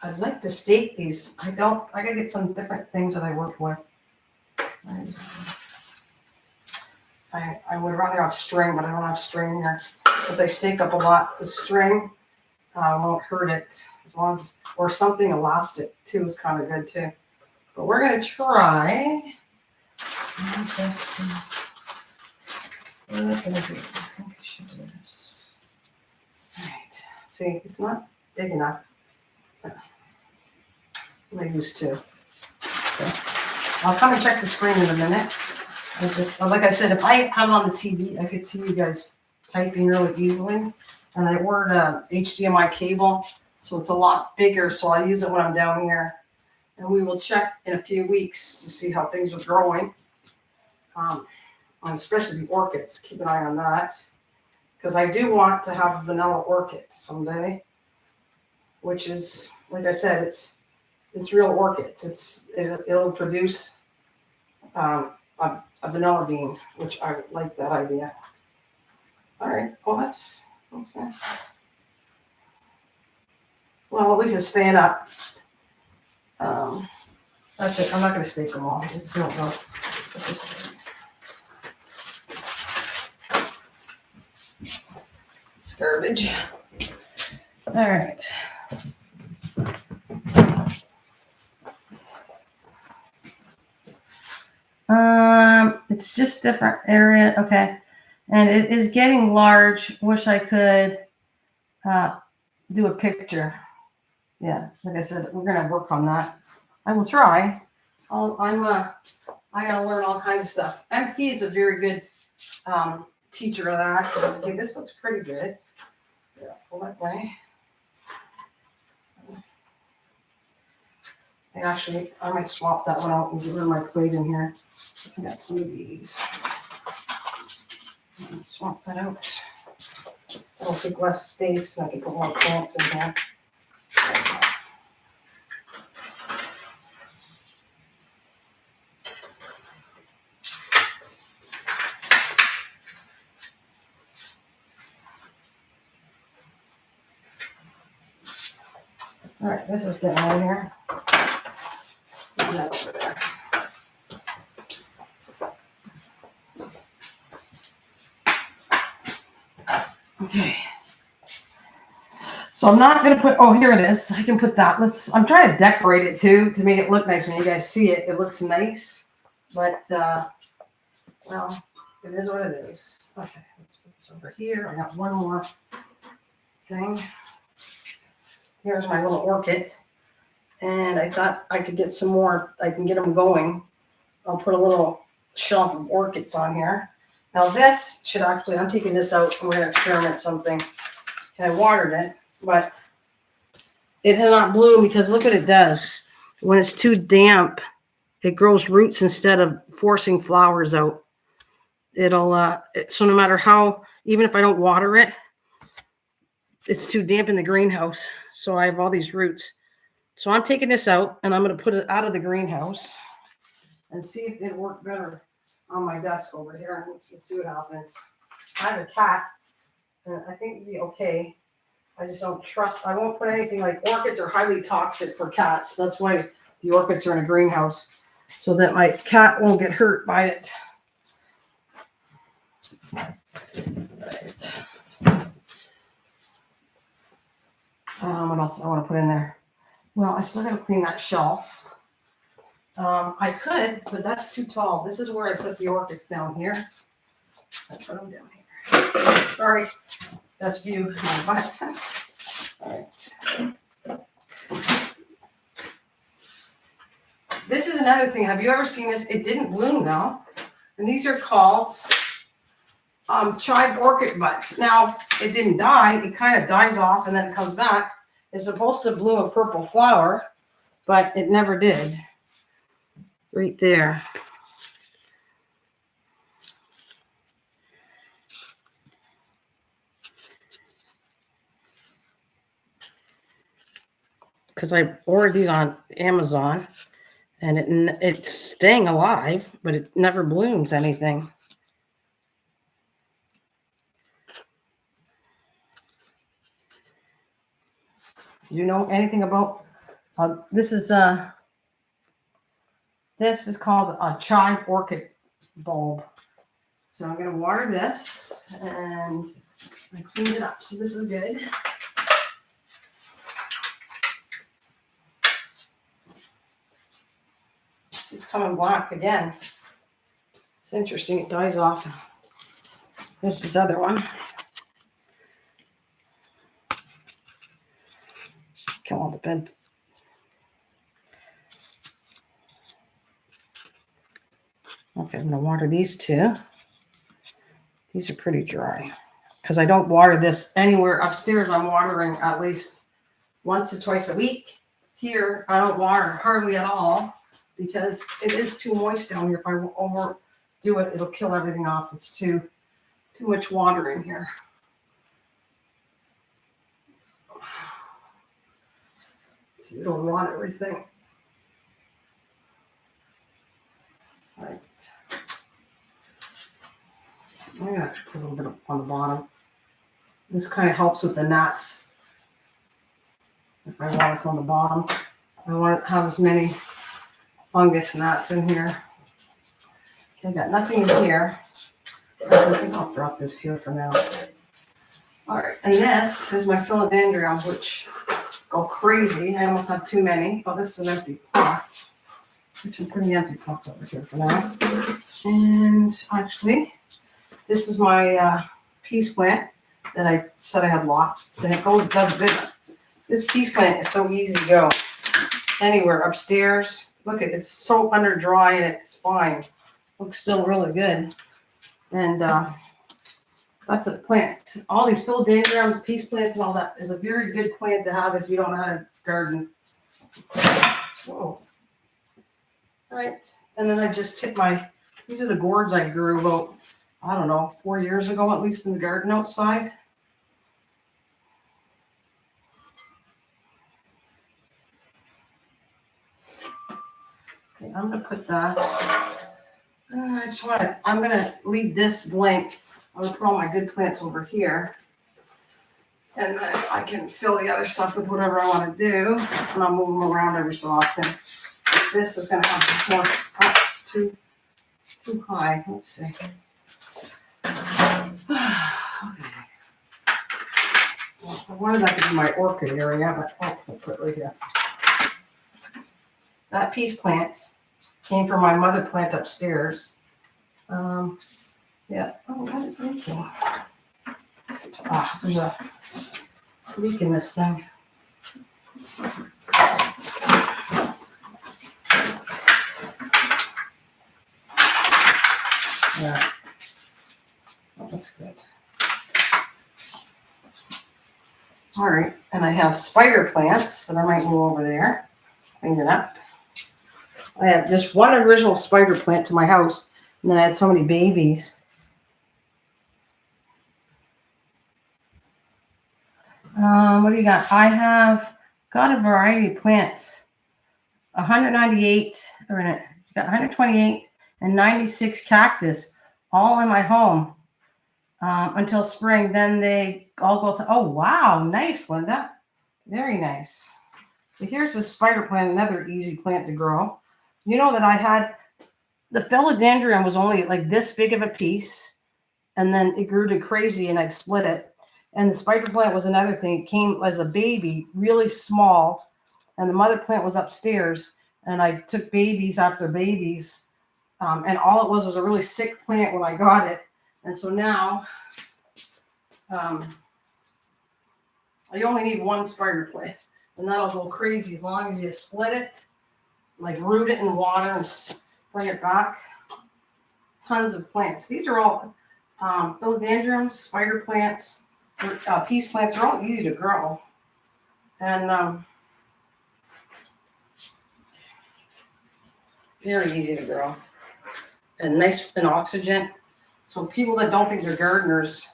I'd like to stake these. I gotta get some different things that I work with. I would rather have string, but I don't have string here because I stake up a lot. The string won't hurt it as long as, or something elastic too is kind of good too. But we're gonna try. What am I gonna do? I think I should do this. All right. See, it's not big enough. I'm gonna use 2. So I'll come and check the screen in a minute. Like I said, if I had it on the TV, I could see you guys typing really easily. And I ordered a HDMI cable, so it's a lot bigger. So I use it when I'm down here. And we will check in a few weeks to see how things are growing. Especially the orchids. Keep an eye on that. Because I do want to have a vanilla orchid someday. Which is, like I said, it's real orchids. It'll produce a vanilla bean, which I like that idea. All right, well that's nice. Well, at least it's staying up. That's it. I'm not going to stake them all. It's not well. It's garbage. All right. It's just different area. Okay. And it is getting large. Wish I could do a picture. Yeah, like I said, we're gonna work on that. I will try. I gotta learn all kinds of stuff. MT is a very good teacher of that. Okay, this looks pretty good. Yeah, pull that way. I might swap that one out and get rid of my plate in here. I got some of these. Swap that out. It'll take less space and I can put more plants in here. All right, this is getting out of here. Put that over there. Okay. So I'm not going to put, oh, here it is. I can put that. I'm trying to decorate it too to make it look nice when you guys see it. It looks nice, but, well, it is what it is. Okay, let's put this over here. I got one more thing. Here's my little orchid. And I thought I could get some more. I can get them going. I'll put a little shelf of orchids on here. Now this should actually, I'm taking this out and we're going to experiment something. I watered it, but it has not bloomed because look what it does. When it's too damp, it grows roots instead of forcing flowers out. So no matter how, even if I don't water it, it's too damp in the greenhouse. So I have all these roots. So I'm taking this out and I'm going to put it out of the greenhouse and see if it worked better on my desk over here. Let's see what happens. I have a cat and I think it'd be okay. I just don't trust. I won't put anything like orchids are highly toxic for cats. That's why the orchids are in a greenhouse so that my cat won't get hurt by it. Right. What else I want to put in there? Well, I still got to clean that shelf. I could, but that's too tall. This is where I put the orchids down here. I put them down here. Sorry, that's view my butt. All right. This is another thing. Have you ever seen this? It didn't bloom though. And these are called chive orchid butts. Now, it didn't die. It kind of dies off and then it comes back. It's supposed to bloom a purple flower, but it never did. Right there. Because I ordered these on Amazon, and it's staying alive, but it never blooms anything. You know anything about this is called a chive orchid bulb. So I'm going to water this, and I cleaned it up, so this is good. It's coming black again. It's interesting. It dies off. There's this other one. Kill all the bed. Okay, I'm going to water these two. These are pretty dry because I don't water this anywhere upstairs. I'm watering at least once or twice a week. Here, I don't water hardly at all because it is too moist down here. If I overdo it, it'll kill everything off. It's too much water in here. So it'll rot everything. All right. I'm going to have to put a little bit on the bottom. This kind of helps with the gnats. If I water from the bottom, I want to have as many fungus gnats in here. Okay, I got nothing in here. I think I'll drop this here for now. All right, and this is my philodendrons, which go crazy. I almost have too many. Oh, this is an empty pot. Which I'm putting empty pots over here for now. And actually, this is my peace plant that I said I had lots. And it does good. This peace plant is so easy to go anywhere upstairs. Look, it's so under dry and it's fine. Looks still really good. And that's a plant. All these philodendrons, peace plants, and all that is a very good plant to have if you don't know how to garden. Whoa. All right. And then I just took these are the gourds I grew about, I don't know, 4 years ago, at least in the garden outside. Okay, I'm going to put that. I'm going to leave this blank. I'm going to put all my good plants over here. And then I can fill the other stuff with whatever I want to do. And I'll move them around every so often. This is going to have more. Oh, it's too high. Let's see. Okay. Well, I wanted that to be my orchid area, but I'll put it right here. That peace plant came from my mother plant upstairs. Yeah. Oh, what is leaking? There's a leak in this thing. Yeah. That looks good. All right. And I have spider plants that I might move over there. Clean it up. I have just one original spider plant to my house, and then I had so many babies. What do you got? I have got a variety of plants. 198, or got 128 and 96 cactus, all in my home until spring. Then they all go. Oh wow, nice, Linda. Very nice. So here's a spider plant, another easy plant to grow. You know that I had the philodendron was only like this big of a piece, and then it grew to crazy, and I split it. And the spider plant was another thing. It came as a baby, really small, and the mother plant was upstairs. And I took babies after babies, and all it was a really sick plant when I got it. And so now I only need one spider plant, and that'll go crazy as long as you split it, like root it in water and bring it back. Tons of plants. These are all philodendrons, spider plants, peace plants. Are all easy to grow, and very easy to grow, and nice and oxygen. So people that don't think they're gardeners,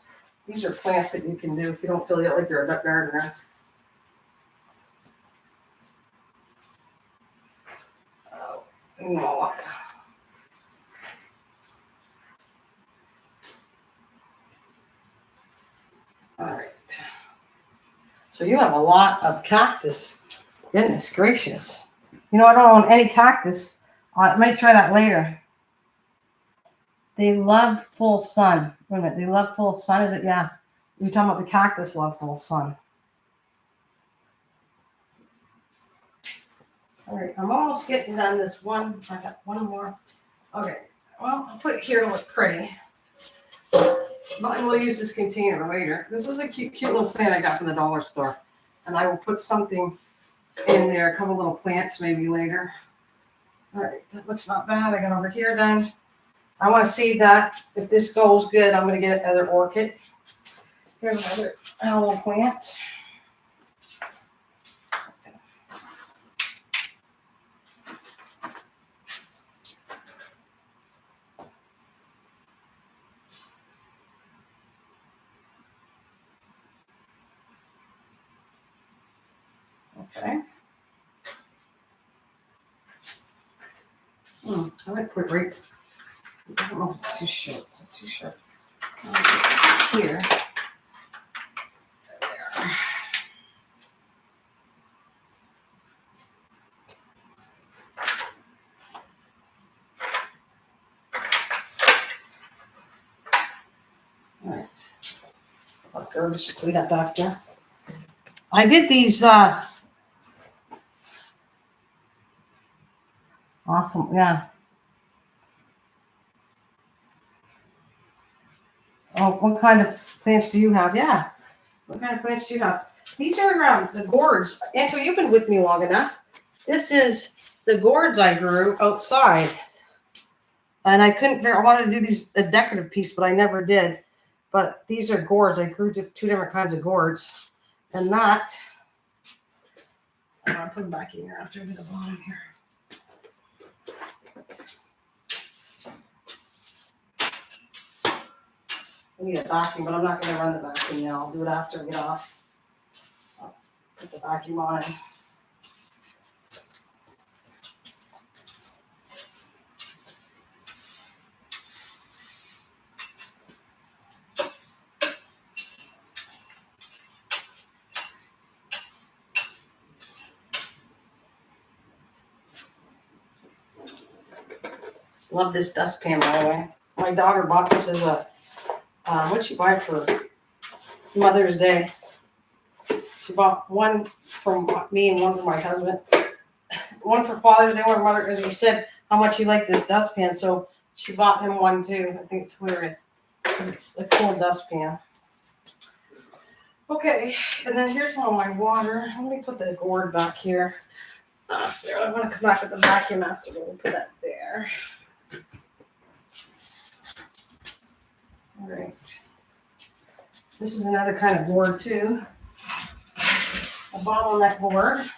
these are plants that you can do if you don't feel like you're a gardener. Oh, bring them all up. All right. So you have a lot of cactus. Goodness gracious. You know, I don't own any cactus. I might try that later. They love full sun. Wait a minute. They love full sun. Is it? Yeah. You're talking about the cactus love full sun. All right. I'm almost getting done this one. I got one more. Okay. Well, I'll put it here to look pretty. But we'll use this container later. This is a cute little plant I got from the dollar store. And I will put something in there, a couple little plants maybe later. All right. That looks not bad. I got over here done. I want to see that. If this goes good, I'm going to get another orchid. Here's another little plant. Okay. I might put it right. I don't know if it's too short. It's not too short. I'll put this here. There. All right. I'll go just clean that back there. I did these. Awesome. Yeah. Oh, what kind of plants do you have? Yeah. What kind of plants do you have? These are the gourds. Anto, you've been with me long enough. This is the gourds I grew outside. And I couldn't figure, I wanted to do these a decorative piece, but I never did. But these are gourds. I grew two different kinds of gourds. And that, I'll put them back in here after I get the bottom here. I need a vacuum, but I'm not going to run the vacuum now. I'll do it after I get off. I'll put the vacuum on. Love this dustpan, by the way. My daughter bought this as a what'd she buy for Mother's Day? She bought one from me and one for my husband. One for Father's Day, one for Mother, because he said how much he liked this dustpan. So she bought him one too. I think it's hilarious. It's a cool dustpan. Okay, and then here's some of my water. Let me put the gourd back here. There. I'm going to come back with the vacuum after. We'll put that there. All right. This is another kind of gourd too. A bottleneck gourd.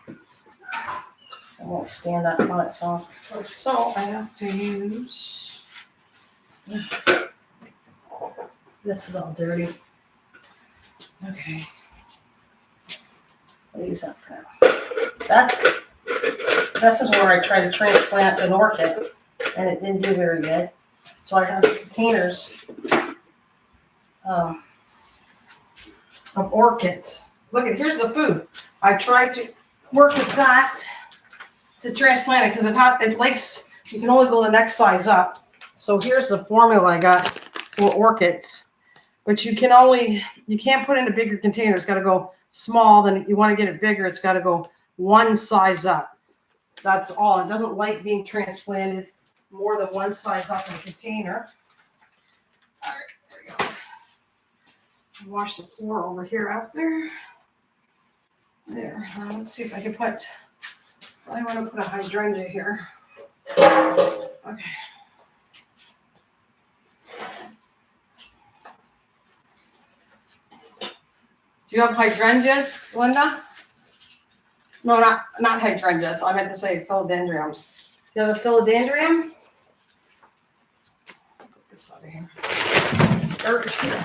I won't stand up on its own. So I have to use. This is all dirty. Okay. I'll use that for now. This is where I tried to transplant an orchid, and it didn't do very good. So I have containers of orchids. Look at, here's the food. I tried to work with that to transplant it because it likes, you can only go the next size up. So here's the formula I got for orchids. But you can't put in a bigger container. It's got to go small. Then if you want to get it bigger, it's got to go one size up. That's all. It doesn't like being transplanted more than one size up in a container. All right, there we go. Wash the floor over here after. There. Now let's see if I can put, I want to put a hydrangea here. Okay. Do you have hydrangeas, Linda? No, not hydrangeas. I meant to say philodendrons. Do you have a philodendron? Put this out of here. Dirt here.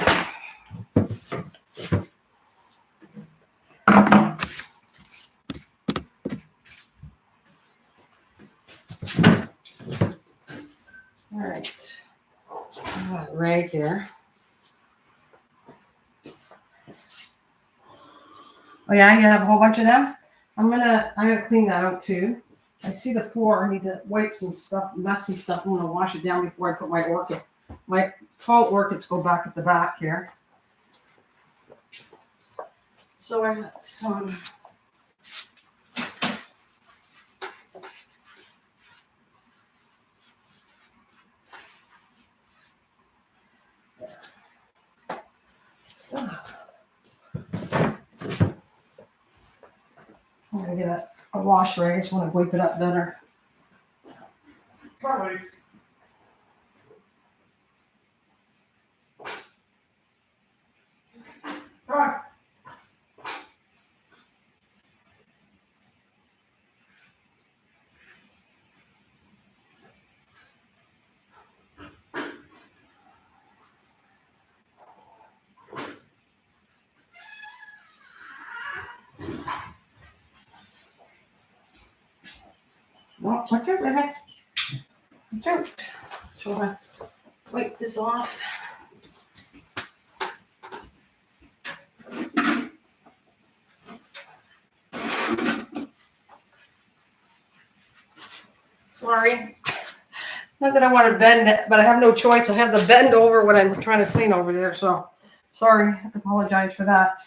All right. I got a rag here. Oh yeah, you have a whole bunch of them? I gotta clean that out too. I see the floor. I need to wipe some stuff, messy stuff. I'm gonna wash it down before I put my orchid. My tall orchids go back at the back here. So I got some. I'm gonna get a wash rag. I just want to wipe it up better. Probably. All right. Well, watch out, baby. Watch out. So I wipe this off. Sorry. Not that I want to bend it, but I have no choice. I have to bend over what I'm trying to clean over there. So sorry. I apologize for that.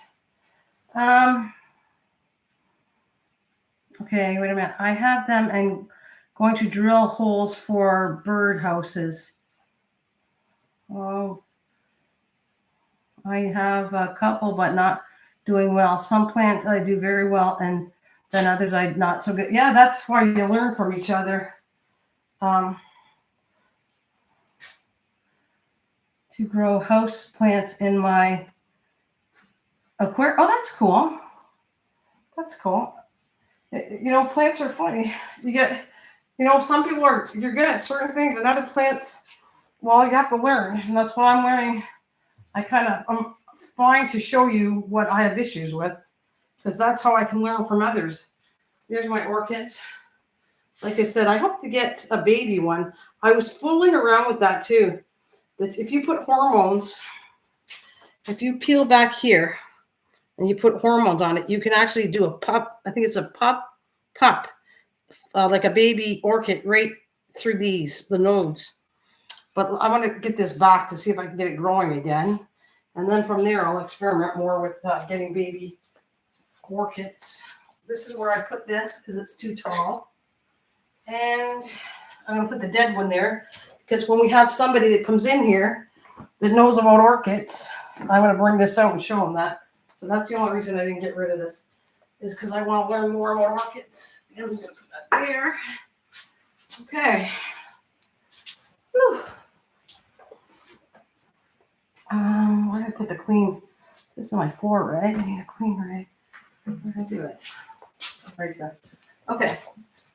Okay, wait a minute. I have them and going to drill holes for bird houses. Oh, I have a couple, but not doing well. Some plants I do very well, and then others I not so good. Yeah, that's why you learn from each other. To grow house plants in my aquarium. Oh, that's cool. That's cool. You know, plants are funny. You get, some people you're good at certain things, and other plants, well, you have to learn. And that's what I'm learning. I'm fine to show you what I have issues with, because that's how I can learn from others. Here's my orchid. Like I said, I hope to get a baby one. I was fooling around with that too. That if you put hormones, if you peel back here and you put hormones on it, you can actually do a pup. I think it's a pup, like a baby orchid right through the nodes. But I want to get this back to see if I can get it growing again. And then from there, I'll experiment more with getting baby orchids. This is where I put this because it's too tall. And I'm going to put the dead one there because when we have somebody that comes in here that knows about orchids, I'm going to bring this out and show them that. So that's the only reason I didn't get rid of this, is because I want to learn more about orchids. And I'm going to put that there. Okay. Whew. Where did I put the clean? This is my floor rag. I need a clean rag. Where did I do it? Right here. Okay.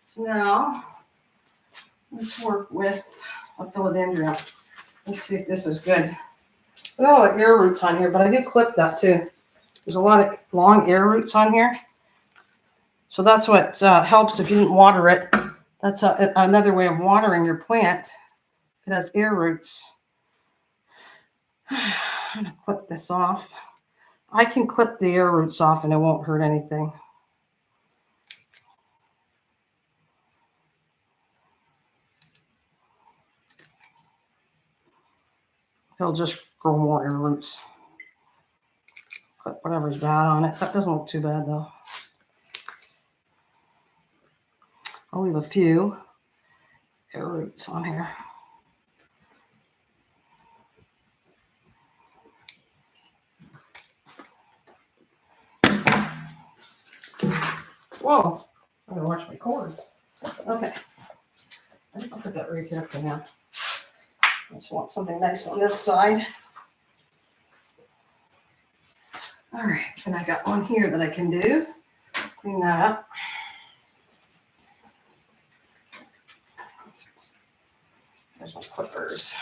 So now let's work with a philodendron. Let's see if this is good. Look at all the air roots on here, but I did clip that too. There's a lot of long air roots on here. So that's what helps if you didn't water it. That's another way of watering your plant. It has air roots. I'm going to clip this off. I can clip the air roots off and it won't hurt anything. he'll just grow more air roots. Put whatever's bad on it. That doesn't look too bad though. I'll leave a few air roots on here. Whoa, I'm gonna watch my cords. Okay, I think I'll put that right here for now. I just want something nice on this side. All right, and I got one here that I can do. Clean that up. There's my clippers.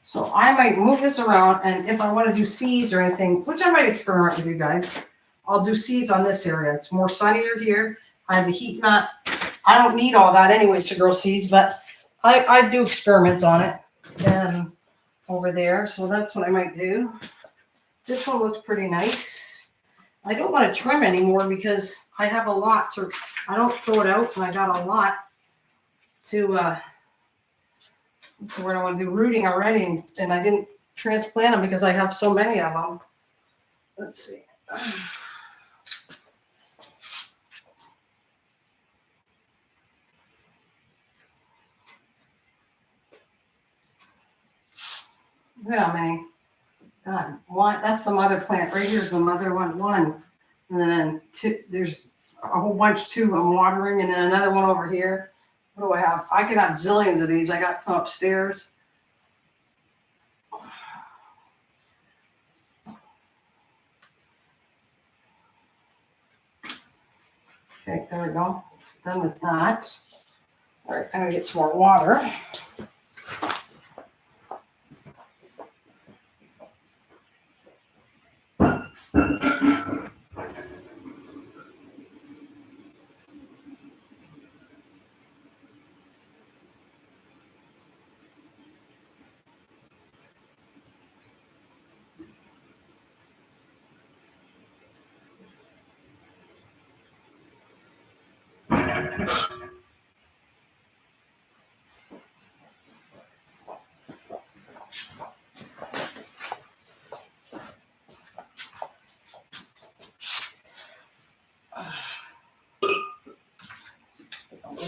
So I might move this around, and if I want to do seeds or anything, which I might experiment with you guys, I'll do seeds on this area. It's more sunnier here. I have a heat mat. I don't need all that anyways to grow seeds, but I do experiments on it and over there. So that's what I might do. This one looks pretty nice. I don't want to trim anymore because I have a lot to, I don't throw it out, and I got a lot to, so what I want to do rooting already, and I didn't transplant them because I have so many of them. Let's see. Look at how many. God, one. That's the mother plant right here. Is the mother one, and then two. There's a whole bunch too. I'm watering, and then another one over here. What do I have? I could have zillions of these. I got some upstairs. Okay, there we go. Done with that. All right, I'm gonna get some more water.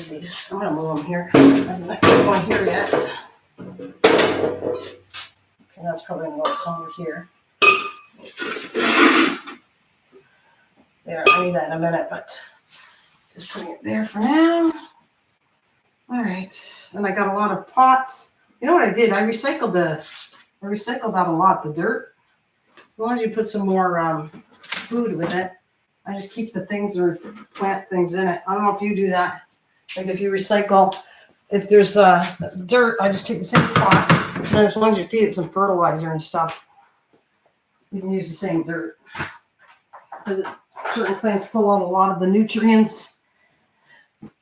These. I'm gonna move them here. I'm not going here yet. Okay, that's probably gonna go somewhere here. There, I need that in a minute, but just putting it there for now. All right, and I got a lot of pots. You know what I did? I recycled that a lot. The dirt. As long as you put some more food with it, I just keep the things or plant things in it. I don't know if you do that. Like if you recycle, if there's dirt, I just take the same pot. And then as long as you feed it some fertilizer and stuff, you can use the same dirt. Because certain plants pull out a lot of the nutrients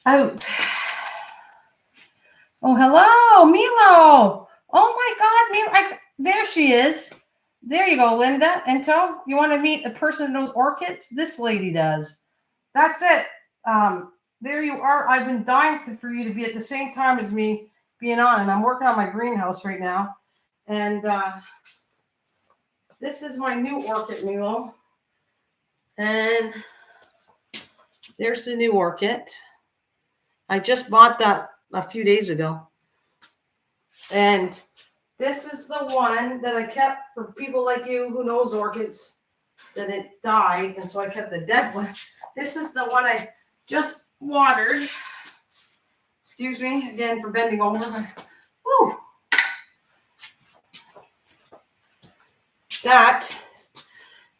out. Oh, hello, Milo. Oh my God, Milo. There she is. There you go, Linda. Into, you want to meet a person who knows orchids? This lady does. That's it. There you are. I've been dying for you to be at the same time as me being on, and I'm working on my greenhouse right now. And this is my new orchid, Milo. And there's the new orchid. I just bought that a few days ago. And this is the one that I kept for people like you who knows orchids, that it died, and so I kept the dead one. This is the one I just watered. Excuse me again for bending over. Woo. That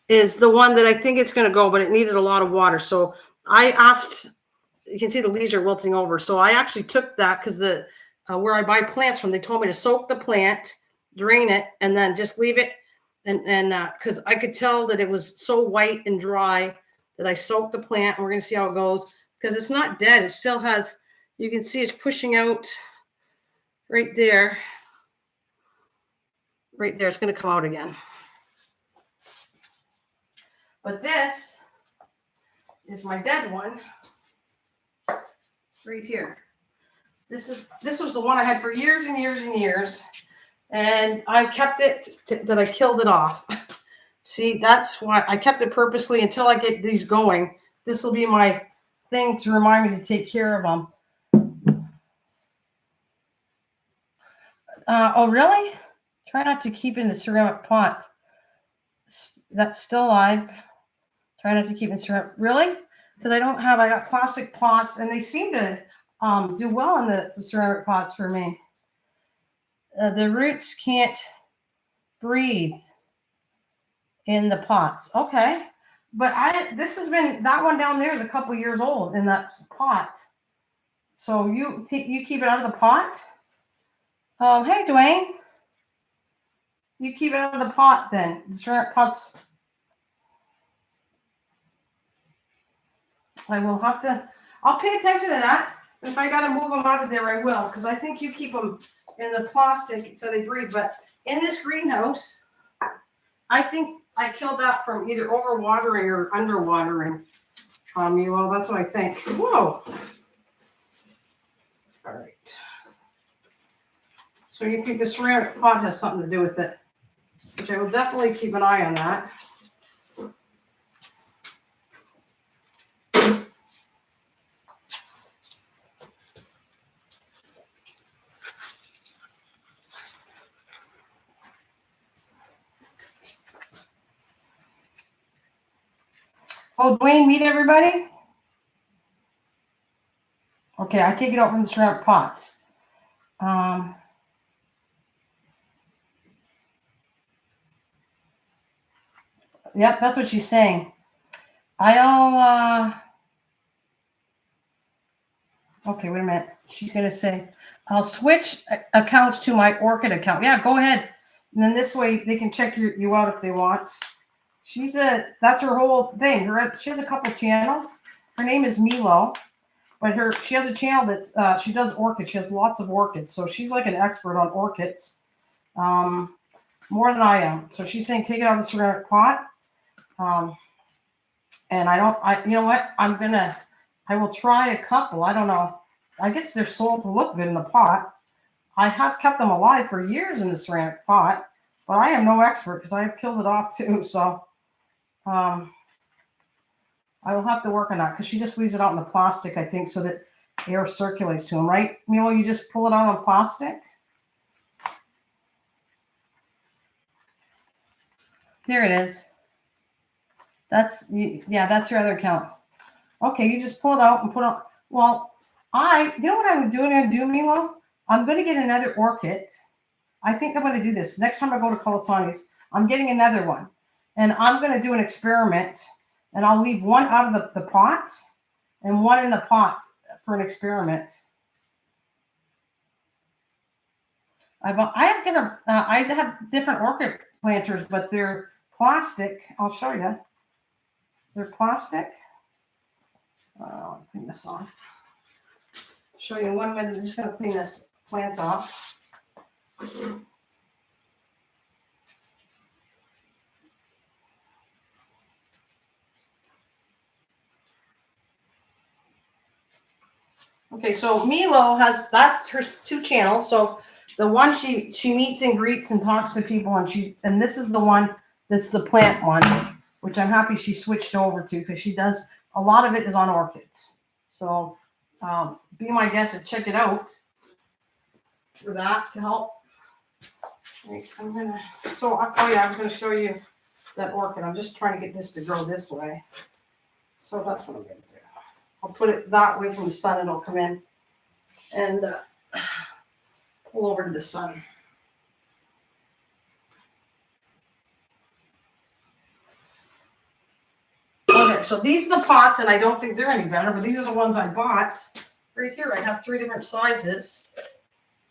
is the one that I think it's going to go, but it needed a lot of water. So I asked, you can see the leaves are wilting over. So I actually took that because where I buy plants from, they told me to soak the plant, drain it, and then just leave it And because I could tell that it was so white and dry that I soaked the plant. And we're going to see how it goes because it's not dead. It still has, you can see it's pushing out right there. Right there. It's going to come out again. But this is my dead one right here. This was the one I had for years and years and years. And I kept it that I killed it off. See, that's why I kept it purposely until I get these going. This will be my thing to remind me to take care of them. Oh, really? Try not to keep in the ceramic pot. That's still alive. Try not to keep in ceramic. Really? Because I got plastic pots, and they seem to do well in the ceramic pots for me. The roots can't breathe in the pots. Okay. But that one down there is a couple years old in that pot. So you keep it out of the pot? Hey, Dwayne. You keep it out of the pot then. The ceramic pots. I'll pay attention to that. If I got to move them out of there, I will. Because I think you keep them in the plastic so they breathe. But in this greenhouse, I think I killed that from either overwatering or underwatering. Well, that's what I think. Whoa. All right. So you think the ceramic pot has something to do with it? Which I will definitely keep an eye on that. Oh, Dwayne, meet everybody? Okay, I take it out from the ceramic pots. Yep, that's what she's saying. Okay, wait a minute. She's going to say, I'll switch accounts to my orchid account. Yeah, go ahead. And then this way they can check you out if they want. That's her whole thing. She has a couple channels. Her name is Milo, but she has a channel that she does orchids. She has lots of orchids. So she's like an expert on orchids, more than I am. So she's saying, take it out of the ceramic pot. And you know what? I will try a couple. I don't know. I guess they're sold to look good in the pot. I have kept them alive for years in the ceramic pot, but I am no expert because I have killed it off too. So, I will have to work on that because she just leaves it out in the plastic, I think, so that air circulates to them, right? Milo, you just pull it out on plastic? There it is. That's your other account. Okay, you just pull it out and put on. Well, you know what I'm going to do, Milo? I'm going to get another orchid. I think I'm going to do this. Next time I go to Colasani's, I'm getting another one. And I'm going to do an experiment. And I'll leave one out of the pot and one in the pot for an experiment. I have different orchid planters, but they're plastic. I'll show you. They're plastic. I'll clean this off. Show you in 1 minute. I'm just going to clean this plant off. Okay, so Milo that's her 2 channels. So the one she meets and greets and talks to people, and this is the one that's the plant one, which I'm happy she switched over to because she does a lot of it is on orchids. So be my guest and check it out for that to help. Right, I was going to show you that orchid. I'm just trying to get this to grow this way. So that's what I'm going to do. I'll put it that way from the sun and it'll come in and pull over to the sun. Okay, so these are the pots, and I don't think they're any better, but these are the ones I bought. Right here, I have 3 different sizes.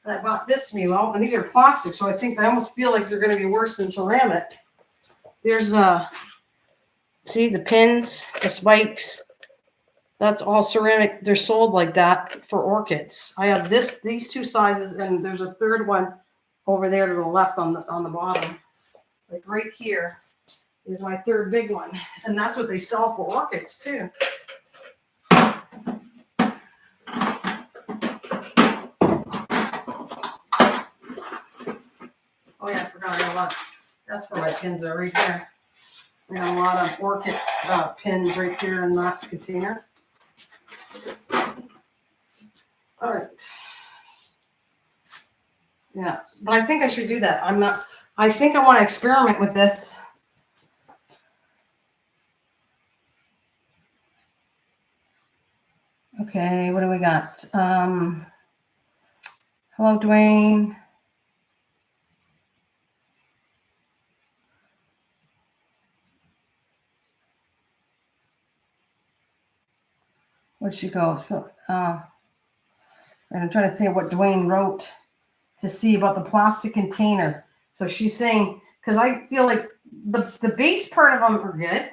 And I bought this Milo, and these are plastic, so I almost feel like they're going to be worse than ceramic. There's see the pins, the spikes. That's all ceramic. They're sold like that for orchids. I have these two sizes, and there's a third one over there to the left on the bottom. Like right here is my third big one, and that's what they sell for orchids too. Oh yeah, I forgot. I got a lot. That's where my pins are right there. I got a lot of orchid pins right here in that container. All right. Yeah, but I think I should do that. I think I want to experiment with this. Okay, what do we got? Hello, Dwayne. Where'd she go? And I'm trying to think of what Dwayne wrote to see about the plastic container. So she's saying, because I feel like the base part of them are good,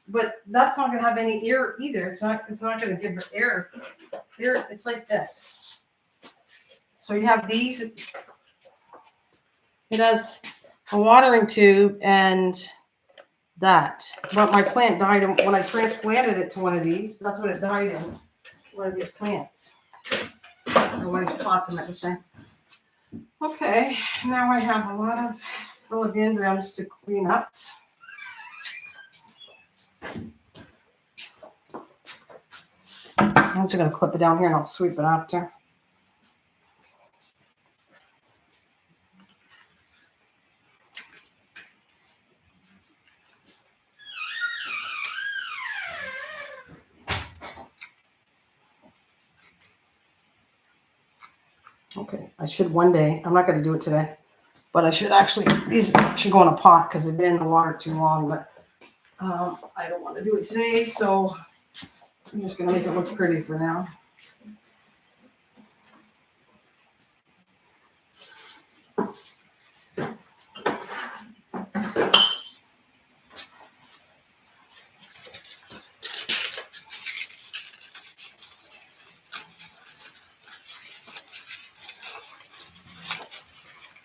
but that's not going to have any air either. It's not going to give it air. It's like this. So you have these. It has a watering tube and that. But my plant died when I transplanted it to one of these. That's what it died in. One of these plants. Or one of these pots, I meant to say. Okay, now I have a lot of philodendrons to clean up. I'm just going to clip it down here and I'll sweep it after. Okay, I should one day, I'm not going to do it today, but I should actually, these should go in a pot because they've been in the water too long, but I don't want to do it today, so I'm just going to make it look pretty for now.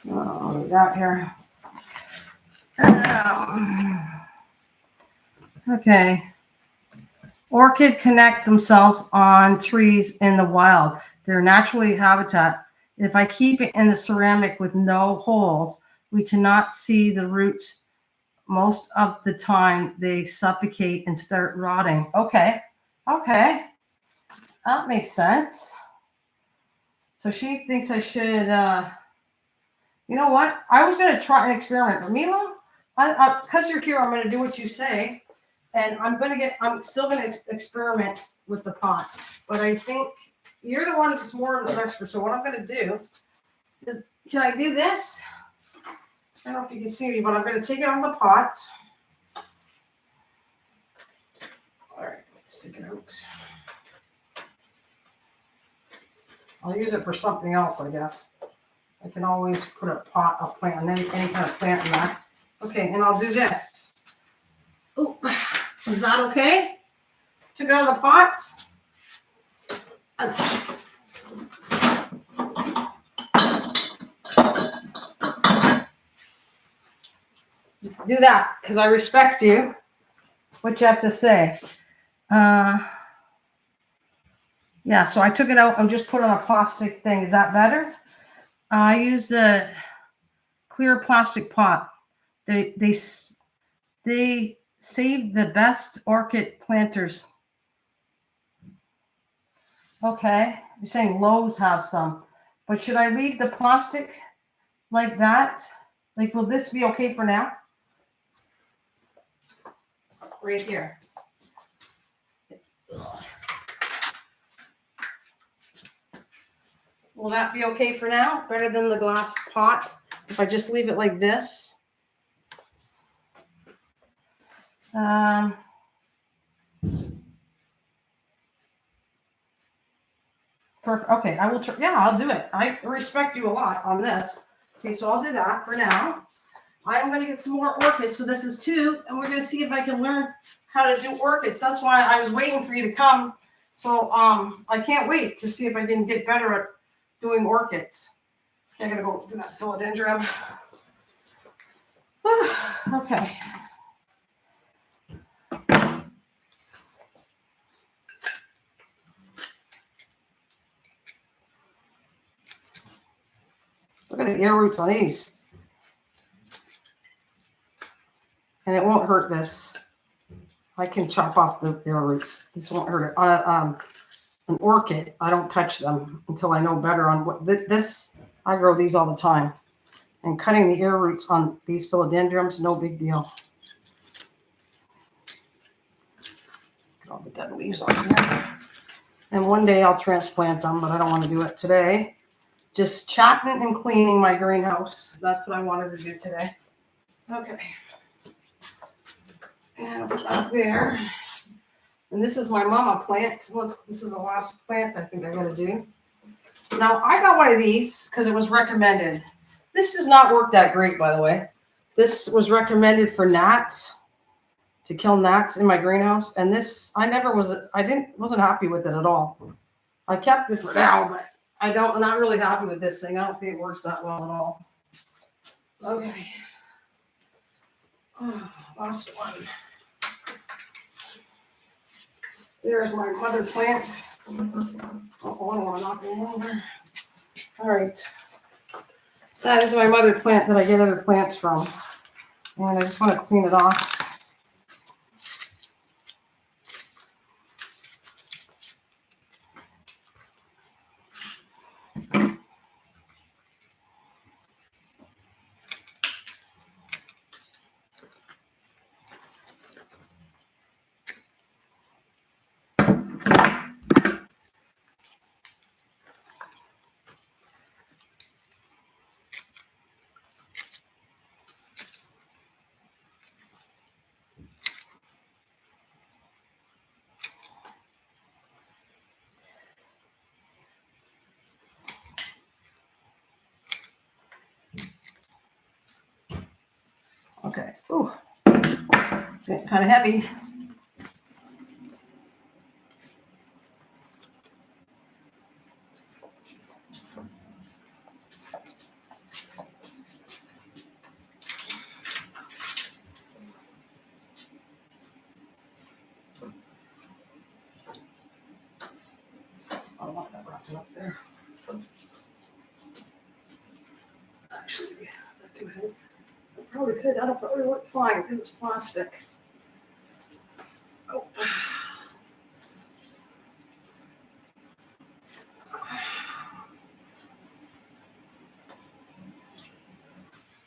What we got here? Okay. Orchid connect themselves on trees in the wild. They're naturally habitat. If I keep it in the ceramic with no holes, we cannot see the roots. Most of the time, they suffocate and start rotting. Okay. Okay. That makes sense. So she thinks I should, you know what? I was going to try an experiment. But Mila, because you're here, I'm going to do what you say. And I'm still going to experiment with the pot. But I think you're the one that's more of an expert. So what I'm going to do is, can I do this? I don't know if you can see me, but I'm going to take it out of the pot. All right, let's take it out. I'll use it for something else, I guess. I can always put a plant, any kind of plant in that. Okay, and I'll do this. Oh, is that okay? Took it out of the pot. Do that, because I respect you. What you have to say. Yeah, so I took it out and just put it on a plastic thing. Is that better? I use a clear plastic pot. They save the best orchid planters. Okay, you're saying Lowe's have some, but should I leave the plastic like that? Like, will this be okay for now? Right here. Will that be okay for now? Better than the glass pot if I just leave it like this? Perfect. Okay, I will. Yeah, I'll do it. I respect you a lot on this. Okay, so I'll do that for now. I'm going to get some more orchids. So this is 2, and we're going to see if I can learn how to do orchids. That's why I was waiting for you to come. So I can't wait to see if I can get better at doing orchids. I got to go do that philodendron. Okay. Look at the air roots on these. And it won't hurt this. I can chop off the air roots. This won't hurt it. An orchid, I don't touch them until I know better on what this. I grow these all the time. And cutting the air roots on these philodendrons, no big deal. Get all the dead leaves off here. And one day I'll transplant them, but I don't want to do it today. Just chatting and cleaning my greenhouse. That's what I wanted to do today. Okay. And I'll put that there. And this is my mama plant. This is the last plant I think I got to do. Now, I got one of these because it was recommended. This does not work that great, by the way. This was recommended for gnats, to kill gnats in my greenhouse. And this, I wasn't happy with it at all. I kept it for now, but I'm not really happy with this thing. I don't think it works that well at all. Okay. Oh, last one. There's my mother plant. Oh, I don't want to knock it over. All right. That is my mother plant that I get other plants from. And I just want to clean it off. Okay. Ooh. It's getting kind of heavy. I don't want that wrapping up there. Actually, is that too heavy? I probably could. That'll probably work fine because it's plastic. Oh.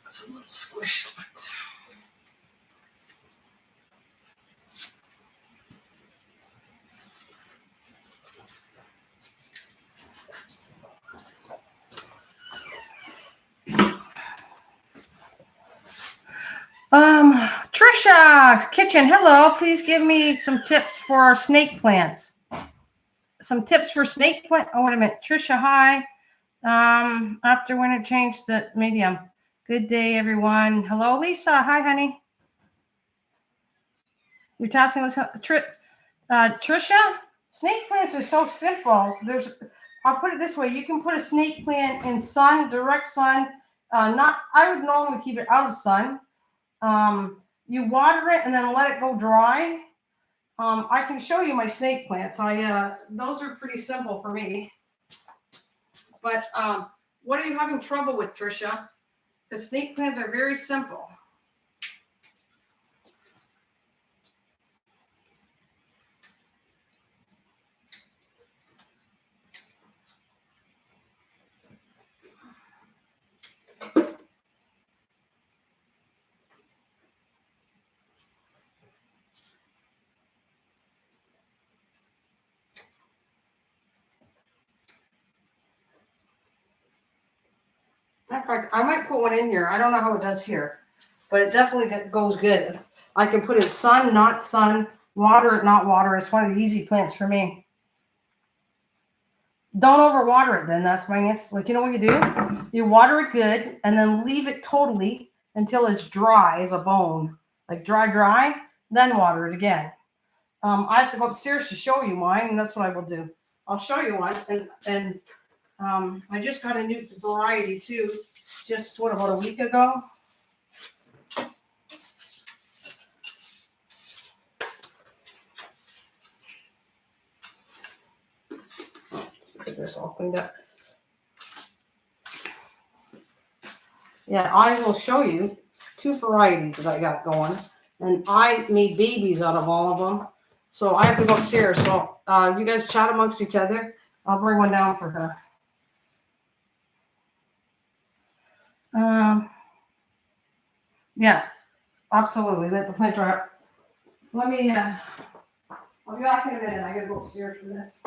It's a little squished, but. Trisha Kitchen, hello. Please give me some tips for snake plants. Some tips for snake plant. Oh, wait a minute. Trisha, hi. After when it changed the medium. Good day, everyone. Hello, Lisa. Hi, honey. You're tasking us, Trisha. Snake plants are so simple. I'll put it this way. You can put a snake plant in sun, direct sun. I would normally keep it out of sun. You water it and then let it go dry. I can show you my snake plants. Those are pretty simple for me. But what are you having trouble with, Trisha? Because snake plants are very simple. Matter of fact, I might put one in here. I don't know how it does here, but it definitely goes good. I can put it sun, not sun, water it, not water. It's one of the easy plants for me. Don't overwater it then. That's my answer. Like, you know what you do? You water it good and then leave it totally. until it's dry as a bone, like dry, then water it again. I have to go upstairs to show you mine, and that's what I will do. I'll show you one, and I just got a new variety too, just about a week ago. Let's get this all cleaned up. Yeah, I will show you 2 varieties that I got going, and I made babies out of all of them. So I have to go upstairs. So you guys chat amongst each other. I'll bring one down for her. Yeah, absolutely. Let the plant dry up. Let me, I'll be back in a minute. I gotta go upstairs for this.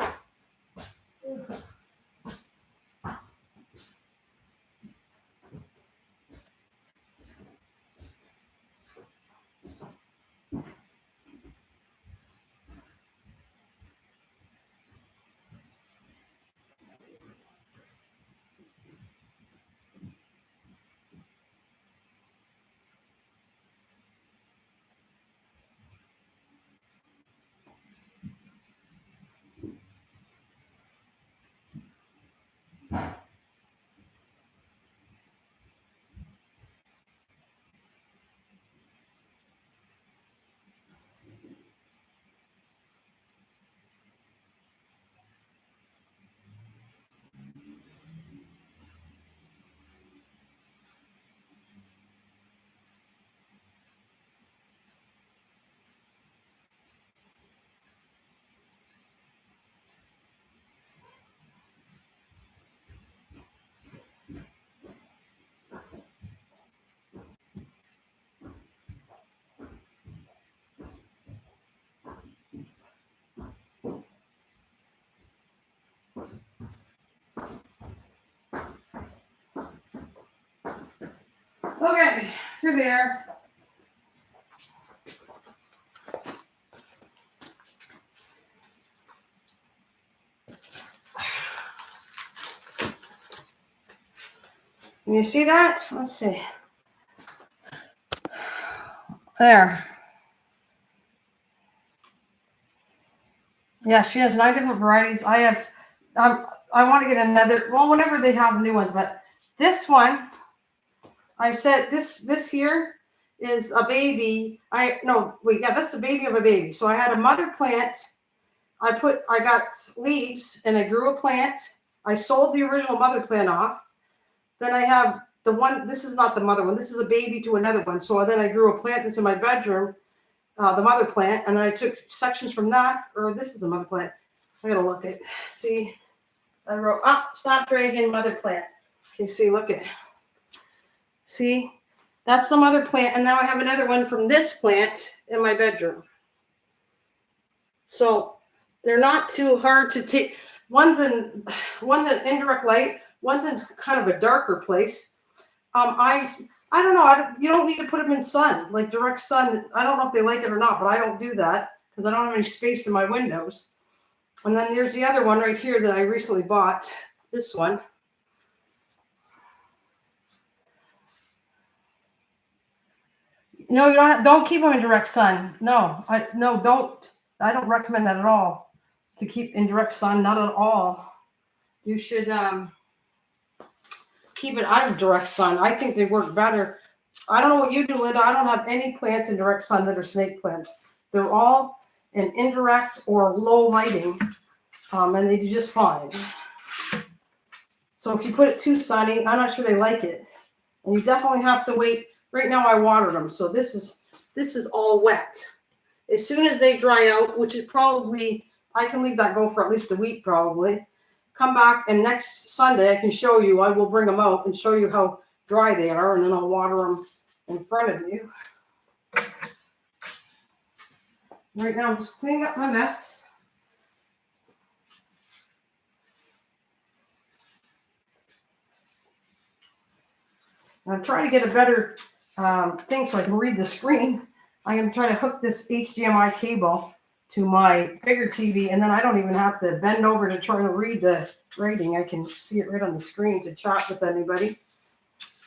Okay, you're there. Can you see that? Let's see. There. Yeah, she has 9 different varieties. I have, I want to get another, well, whenever they have new ones, but this one, I've said this here is a baby. That's the baby of a baby. So I had a mother plant. I got leaves and I grew a plant. I sold the original mother plant off. Then I have the one, this is not the mother one. This is a baby to another one. So then I grew a plant that's in my bedroom, the mother plant. And then I took sections from that, or this is a mother plant. I gotta look at, see, I wrote, stop dragging mother plant. Okay, see, look at, see, that's the mother plant. And now I have another one from this plant in my bedroom. So they're not too hard to take. One's in indirect light. One's in kind of a darker place. I don't know. You don't need to put them in sun, like direct sun. I don't know if they like it or not, but I don't do that because I don't have any space in my windows. And then there's the other one right here that I recently bought. This one. No, you don't keep them in direct sun. No, don't. I don't recommend that at all. To keep in direct sun, not at all. You should keep it out of direct sun. I think they work better. I don't know what you do, Linda. I don't have any plants in direct sun that are snake plants. They're all in indirect or low lighting, and they do just fine. So if you put it too sunny, I'm not sure they like it. And you definitely have to wait. Right now I watered them, so this is all wet. As soon as they dry out, which is probably, I can leave that go for at least a week probably. Come back, and next Sunday I can show you. I will bring them out and show you how dry they are, and then I'll water them in front of you. Right now I'm just cleaning up my mess. I'm trying to get a better thing so I can read the screen. I'm going to try to hook this HDMI cable to my bigger TV, and then I don't even have to bend over to try to read the rating. I can see it right on the screen to chat with anybody.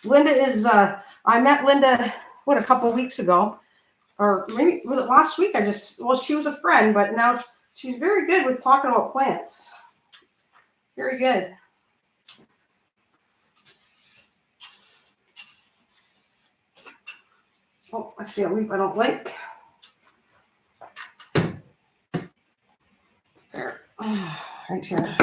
Linda is, I met Linda, a couple weeks ago, or maybe, was it last week? She was a friend, but now she's very good with talking about plants. Very good. Oh, I see a leaf I don't like. There, right here.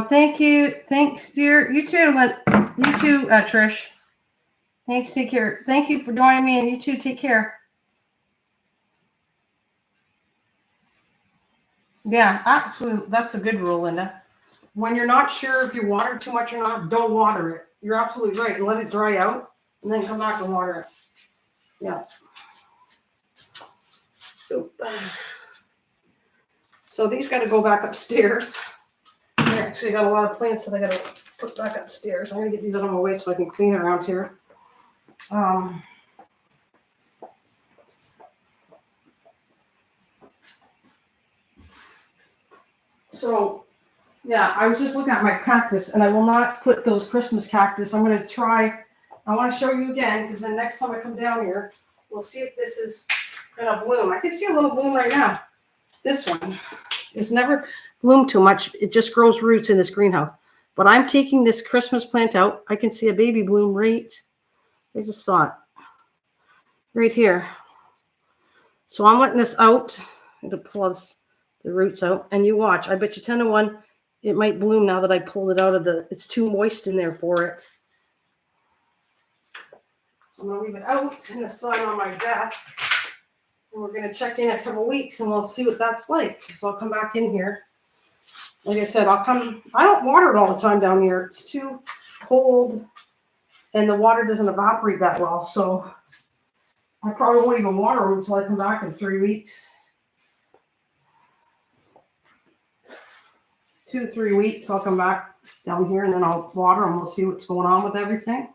Thank you. Thanks, dear. You too, Trish. Thanks. Take care. Thank you for joining me, and you too. Take care. Yeah, absolutely. That's a good rule, Linda. When you're not sure if you water too much or not, don't water it. You're absolutely right. Let it dry out, and then come back and water it. Yeah. So these got to go back upstairs. I actually got a lot of plants that I got to put back upstairs. I'm going to get these out of my way so I can clean around here. So, yeah, I was just looking at my cactus, and I will not put those Christmas cactus. I'm going to try. I want to show you again, because then next time I come down here, we'll see if this is going to bloom. I can see a little bloom right now. This one is never bloomed too much. It just grows roots in this greenhouse. But I'm taking this Christmas plant out. I can see a baby bloom right. I just saw it right here. So I'm letting this out. I'm going to pull the roots out, and you watch. I bet you 10 to 1 it might bloom now that I pulled it out of it's too moist in there for it. So I'm going to leave it out in the sun on my desk. And we're going to check in a couple weeks, and we'll see what that's like. So I'll come back in here. Like I said, I don't water it all the time down here. It's too cold, and the water doesn't evaporate that well. So I probably won't even water them until I come back in 3 weeks. 2 to 3 weeks, I'll come back down here, and then I'll water them. We'll see what's going on with everything.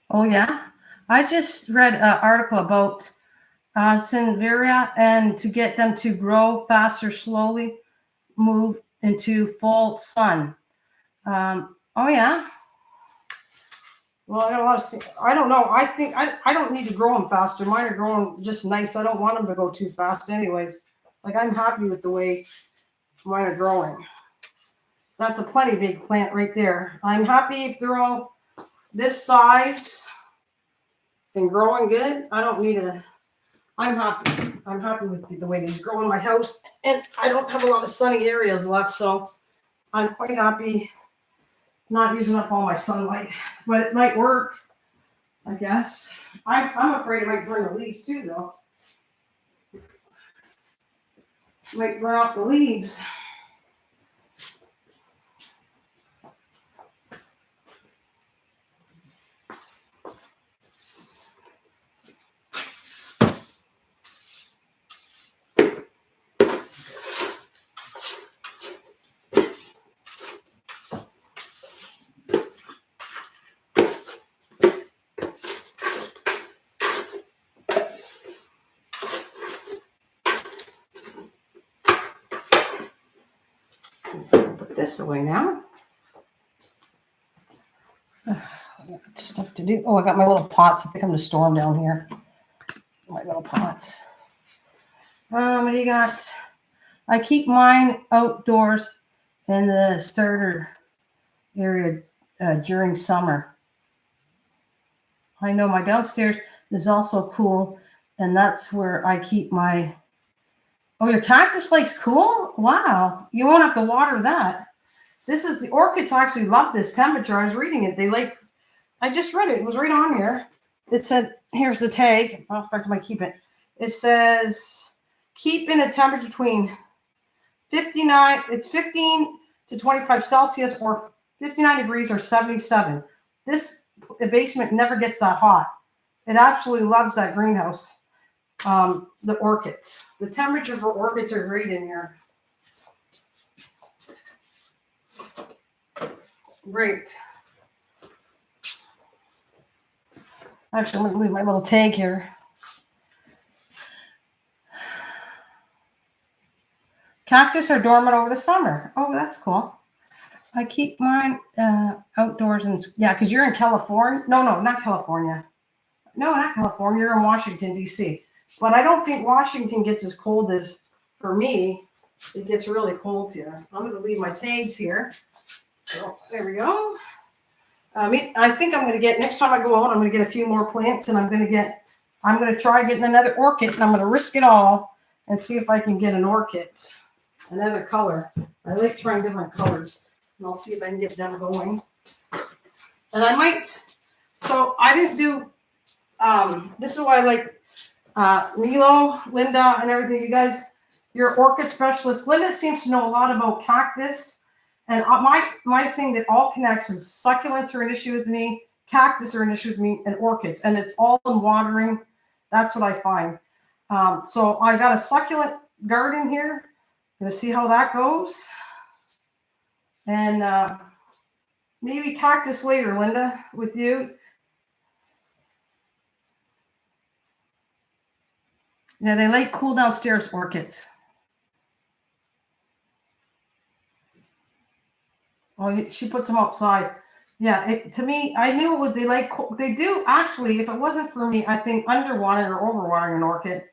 Oh, yeah. I just read an article about Cinveria, and to get them to grow faster, slowly move into full sun. Oh, yeah. Well, I got a lot of, I don't know. I think I don't need to grow them faster. Mine are growing just nice. I don't want them to go too fast anyways. Like, I'm happy with the way mine are growing. That's a plenty big plant right there. I'm happy if they're all this size and growing good. I don't need I'm happy. I'm happy with the way these grow in my house. And I don't have a lot of sunny areas left, so I'm quite happy not using up all my sunlight. But it might work, I guess. I'm afraid it might burn the leaves too, though. It might burn off the leaves. Put this away now. Stuff to do. Oh, I got my little pots. I think I'm going to store them down here. My little pots. What do you got? I keep mine outdoors in the starter area during summer. I know my downstairs is also cool, and that's where I keep my... Oh, your cactus lake's cool? Wow. You won't have to water that. This is... The orchids actually love this temperature. I was reading it. They like... I just read it. It was right on here. It said, here's the tag. I'll in fact, I might keep it. It says, keep in a temperature between 59, it's 15 to 25 Celsius or 59 degrees or 77. The basement never gets that hot. It absolutely loves that greenhouse. The orchids. The temperature for orchids are great in here. Great. Actually, I'm going to leave my little tag here. Cactus are dormant over the summer. Oh, that's cool. I keep mine outdoors and yeah, because you're in California. No, not California. No, not California. You're in Washington, D.C. But I don't think Washington gets as cold as, for me, it gets really cold here. I'm going to leave my tags here. So there we go. I think I'm going to get, next time I go out, I'm going to get a few more plants, and I'm going to try getting another orchid, and I'm going to risk it all and see if I can get an orchid, another color. I like trying different colors, and I'll see if I can get them going. And I might, so I didn't do, this is why I like Milo, Linda, and everything. You guys, you're orchid specialists. Linda seems to know a lot about cactus. And my thing that all connects is succulents are an issue with me, cactus are an issue with me, and orchids. And it's all in watering. That's what I find. So I got a succulent garden here. Gonna see how that goes. And maybe cactus later, Linda, with you. Yeah, they like cool downstairs orchids. Oh, she puts them outside. Yeah, to me, I knew it was they do actually. If it wasn't for me, I think underwatering or overwatering an orchid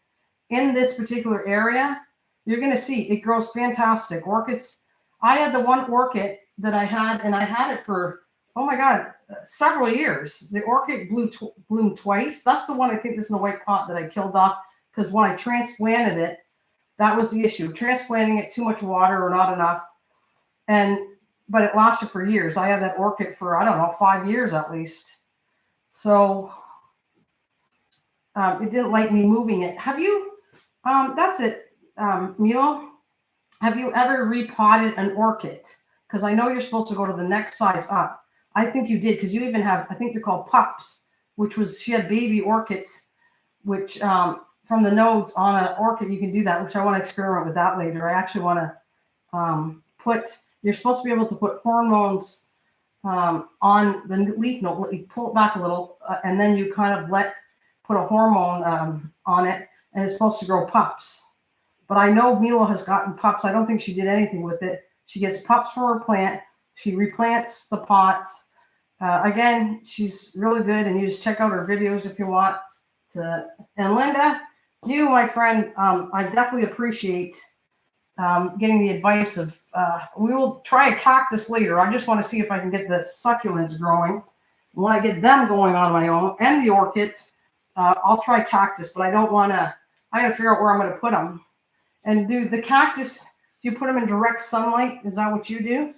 in this particular area, you're going to see it grows fantastic. Orchids. I had the one orchid that I had, and I had it for, oh my God, several years. The orchid bloomed twice. That's the one I think is in the white pot that I killed off because when I transplanted it, that was the issue. Transplanting it, too much water or not enough. But it lasted for years. I had that orchid for, I don't know, 5 years at least. So it didn't like me moving it. Have you, that's it, Milo. Have you ever repotted an orchid? Because I know you're supposed to go to the next size up. I think you did, because you even have, I think they're called pups, she had baby orchids, which from the nodes on an orchid, you can do that, which I want to experiment with that later. I actually want to you're supposed to be able to put hormones on the leaf node. You pull it back a little, and then you kind of put a hormone on it, and it's supposed to grow pups. But I know Mila has gotten pups. I don't think she did anything with it. She gets pups from her plant. She replants the pots. Again, she's really good, and you just check out her videos if you want to. And Linda, you, my friend, I definitely appreciate getting the advice of, we will try a cactus later. I just want to see if I can get the succulents growing. When I get them going on my own and the orchids, I'll try cactus, but I got to figure out where I'm going to put them. And do the cactus, if you put them in direct sunlight, is that what you do?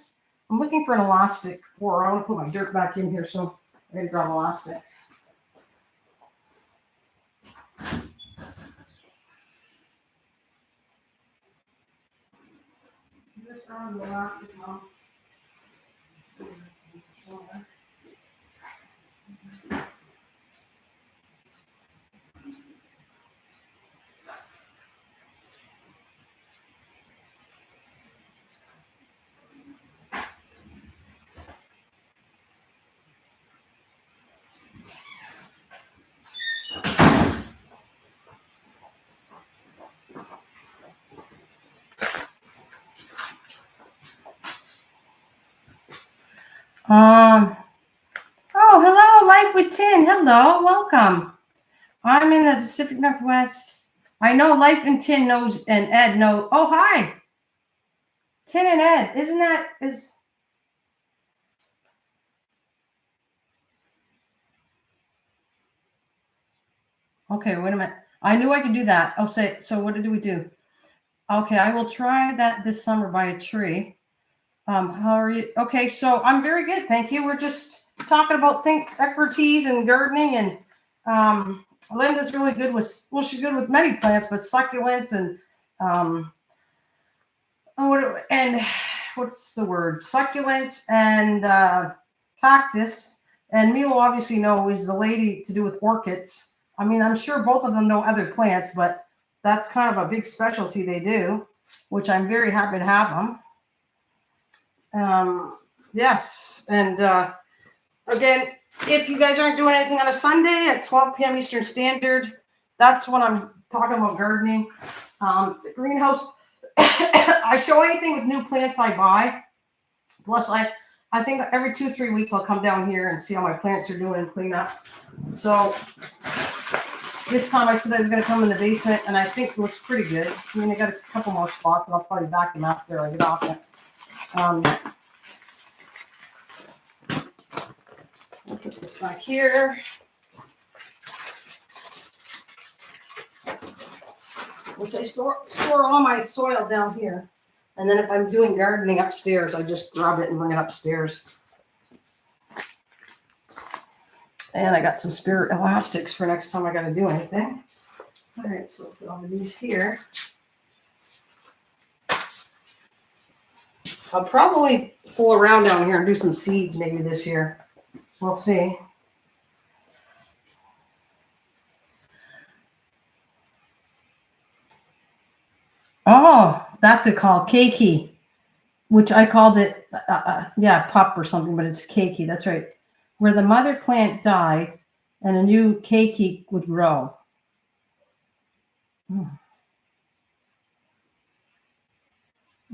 I'm looking for an elastic I want to put my dirt back in here, so I got to grab an elastic. The elastic, Mom. Oh, hello, Life with Tin. Hello, welcome. I'm in the Pacific Northwest. I know Life and Tin knows, and Ed knows. Oh, hi. Tin and Ed, is okay, wait a minute. I knew I could do that. Oh, so what do we do? Okay, I will try that this summer by a tree. How are you? Okay, so I'm very good, thank you. We're just talking about expertise and gardening, and Linda's really good with, she's good with many plants, but succulents and And what's the word? Succulent and cactus. And Milo obviously is the lady to do with orchids. I mean, I'm sure both of them know other plants, but that's kind of a big specialty they do, which I'm very happy to have them. Yes. And again, if you guys aren't doing anything on a Sunday at 12 p.m. Eastern Standard, that's when I'm talking about gardening. The greenhouse, I show anything with new plants I buy. Plus, I think every 2-3 weeks I'll come down here and see how my plants are doing and clean up. So this time I said I was going to come in the basement, and I think it looks pretty good. I mean, I got a couple more spots, and I'll probably vacuum after I get off it. I'll put this back here. Which I store all my soil down here. And then if I'm doing gardening upstairs, I just grab it and bring it upstairs. And I got some spare elastics for next time I got to do anything. All right, so put all of these here. I'll probably fool around down here and do some seeds maybe this year. We'll see. Oh, that's it called keiki, which I called it, pup or something, but it's keiki. That's right. Where the mother plant died and a new keiki would grow.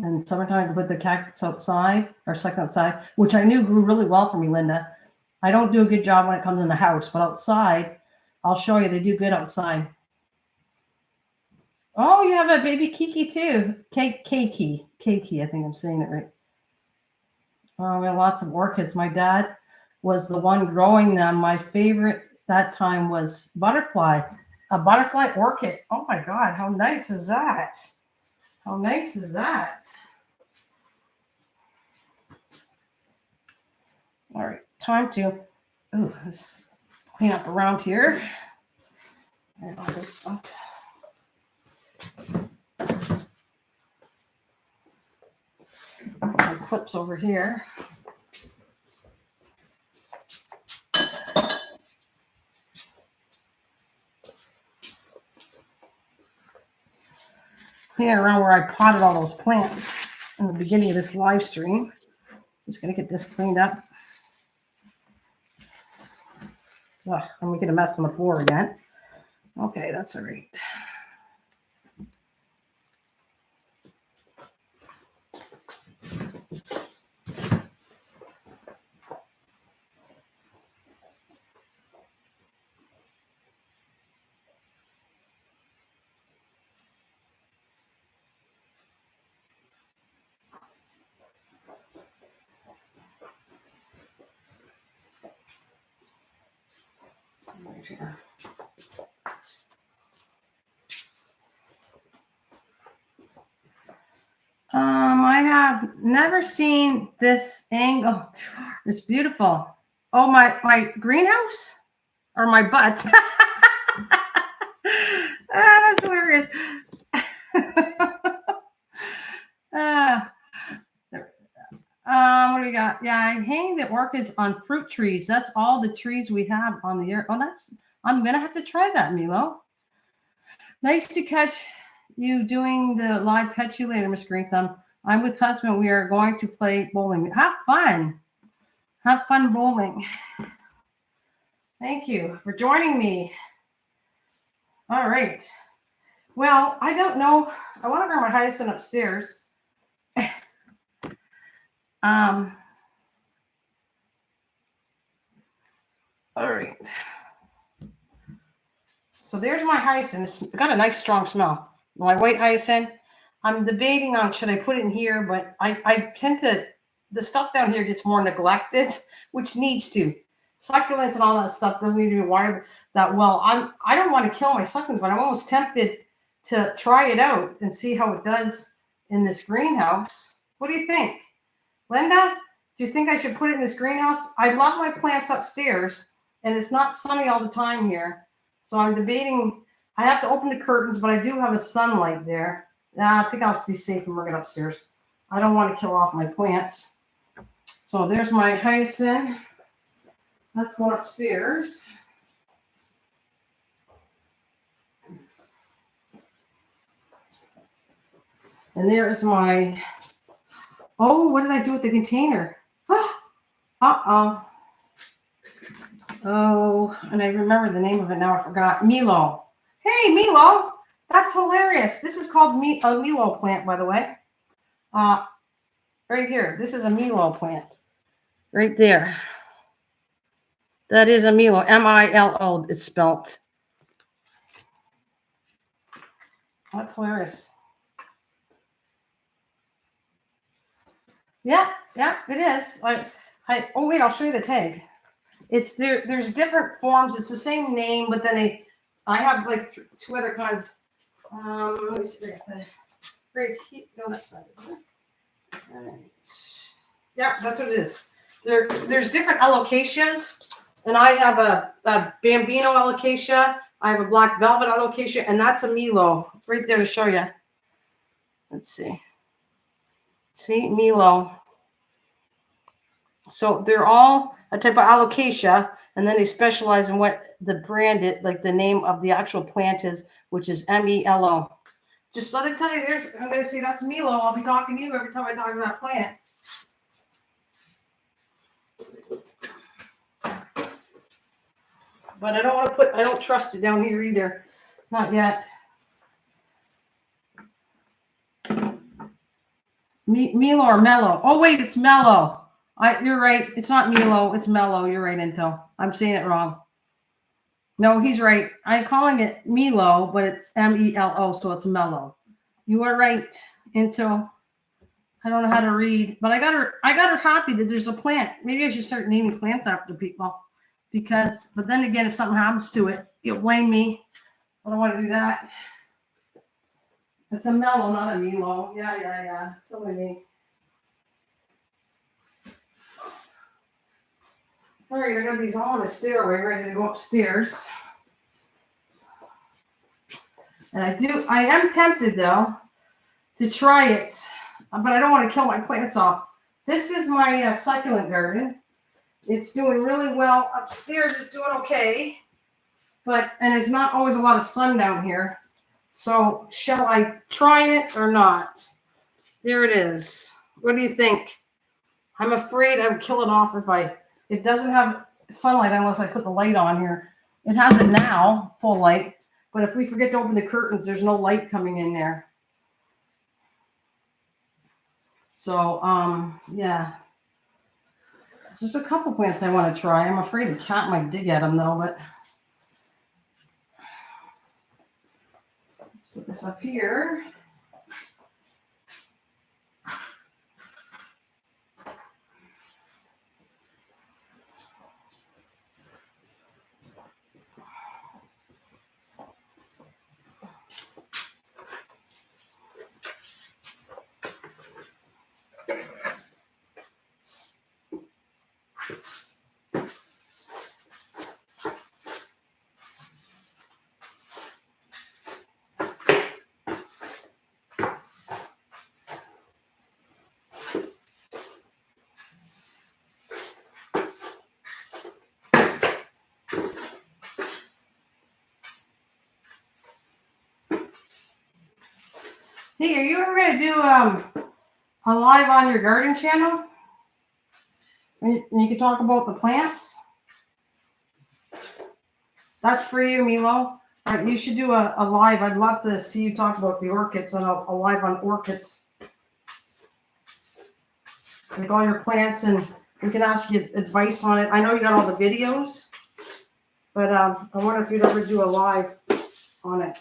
And summertime, I put the cactus outside or succulent outside, which I knew grew really well for me, Linda. I don't do a good job when it comes in the house, but outside, I'll show you, they do good outside. Oh, you have a baby Kiki too. Keiki, I think I'm saying it right. Oh, we have lots of orchids. My dad was the one growing them. My favorite that time was a butterfly orchid. Oh my God, how nice is that? How nice is that? All right, time to let's clean up around here. And all this stuff. My clips over here. Clean it around where I potted all those plants in the beginning of this live stream. Just gonna get this cleaned up. Ugh, I'm making a mess on the floor again. Okay, that's all right. Right here. I have never seen this angle. It's beautiful. Oh, my greenhouse or my butt. That's hilarious. What do we got? Yeah, I hang the orchids on fruit trees. That's all the trees we have on the earth. Oh, I'm gonna have to try that, Milo. Nice to catch you doing the live. Catch you later, Miss Greenthumb. I'm with husband. We are going to play bowling. Have fun. Have fun bowling. Thank you for joining me. All right. Well, I don't know. I want to bring my hyacinth upstairs. All right. So there's my hyacinth. It's got a nice strong smell. My white hyacinth. I'm debating on should I put it in here, but I tend to, the stuff down here gets more neglected, which needs to. Succulents and all that stuff doesn't need to be watered that well. I don't want to kill my succulents, but I'm almost tempted to try it out and see how it does in this greenhouse. What do you think? Linda, do you think I should put it in this greenhouse? I love my plants upstairs, and it's not sunny all the time here. So I'm debating. I have to open the curtains, but I do have a sunlight there. I think I'll be safe and bring it upstairs. I don't want to kill off my plants. So there's my hyacinth. That's going upstairs. And there is my, oh, what did I do with the container? Uh-oh. Oh, and I remember the name of it now. I forgot. Milo. Hey, Milo. That's hilarious. This is called a Milo plant, by the way. Right here. This is a Milo plant. Right there. That is a Milo. M-I-L-O. It's spelt. That's hilarious. Yeah, it is. Oh wait, I'll show you the tag. It's there. There's different forms. It's the same name, but then I have like two other kinds. Let me see. Right here. No, that's not it. All right. Yeah, that's what it is. There's different alocasias, and I have a Bambino alocasia. I have a black velvet alocasia, and that's a Milo right there to show you. Let's see. See, Milo. So they're all a type of alocasia, and then they specialize in what the brand it, like the name of the actual plant is, which is M-E-L-O. Just let it tell you, I'm going to say that's Milo. I'll be talking to you every time I talk about that plant. But I don't trust it down here either. Not yet. Milo or Mellow. Oh, wait, it's Mellow. You're right. It's not Milo. It's Mellow. You're right, Intel. I'm saying it wrong. No, he's right. I'm calling it Milo, but it's M-E-L-O, so it's Mellow. You are right, Intel. I don't know how to read, but I got her happy that there's a plant. Maybe I should start naming plants after people, but then again, if something happens to it, you'll blame me. I don't want to do that. It's a Mellow, not a Milo. Yeah. So many. All right, I got these all on the stairway, ready to go upstairs. And I am tempted though to try it, but I don't want to kill my plants off. This is my succulent garden. It's doing really well. Upstairs it's doing okay, and it's not always a lot of sun down here. So shall I try it or not? There it is. What do you think? I'm afraid I would kill it off if it doesn't have sunlight unless I put the light on here. It has it now, full light. But if we forget to open the curtains, there's no light coming in there. So, yeah. There's just a couple plants I want to try. I'm afraid the cat might dig at them, though. But let's put this up here. Hey, are you ever going to do a live on your garden channel? And you can talk about the plants? That's for you, Milo. All right, you should do a live. I'd love to see you talk about the orchids and a live on orchids. Like all your plants, and we can ask you advice on it. I know you got all the videos, but I wonder if you'd ever do a live on it.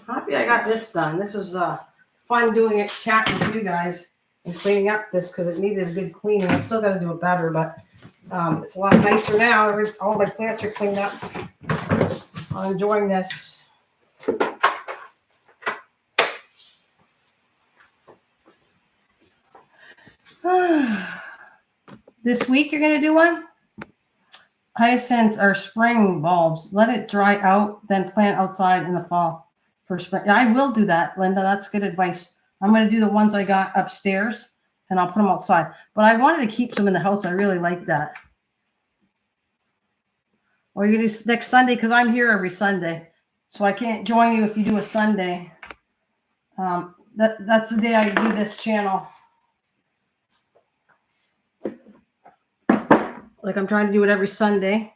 Happy I got this done. This was fun doing it, chatting with you guys and cleaning up this because it needed a good cleaning. I still got to do it better, but it's a lot nicer now. All my plants are cleaned up. I'm enjoying this. This week you're going to do one? Hyacinths are spring bulbs. Let it dry out, then plant outside in the fall for spring. I will do that, Linda. That's good advice. I'm going to do the ones I got upstairs, and I'll put them outside. But I wanted to keep some in the house. I really like that. Or you can do next Sunday because I'm here every Sunday. So I can't join you if you do a Sunday. That's the day I do this channel. Like I'm trying to do it every Sunday.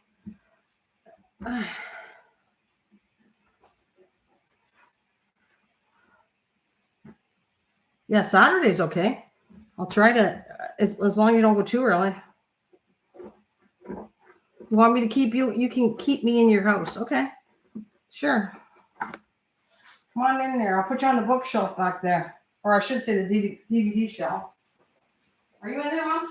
Yeah, Saturday's okay. I'll try to, as long as you don't go too early. You want me to keep you? You can keep me in your house. Okay. Sure. Come on in there. I'll put you on the bookshelf back there. Or I should say the DVD shelf. Are you in there, Mom?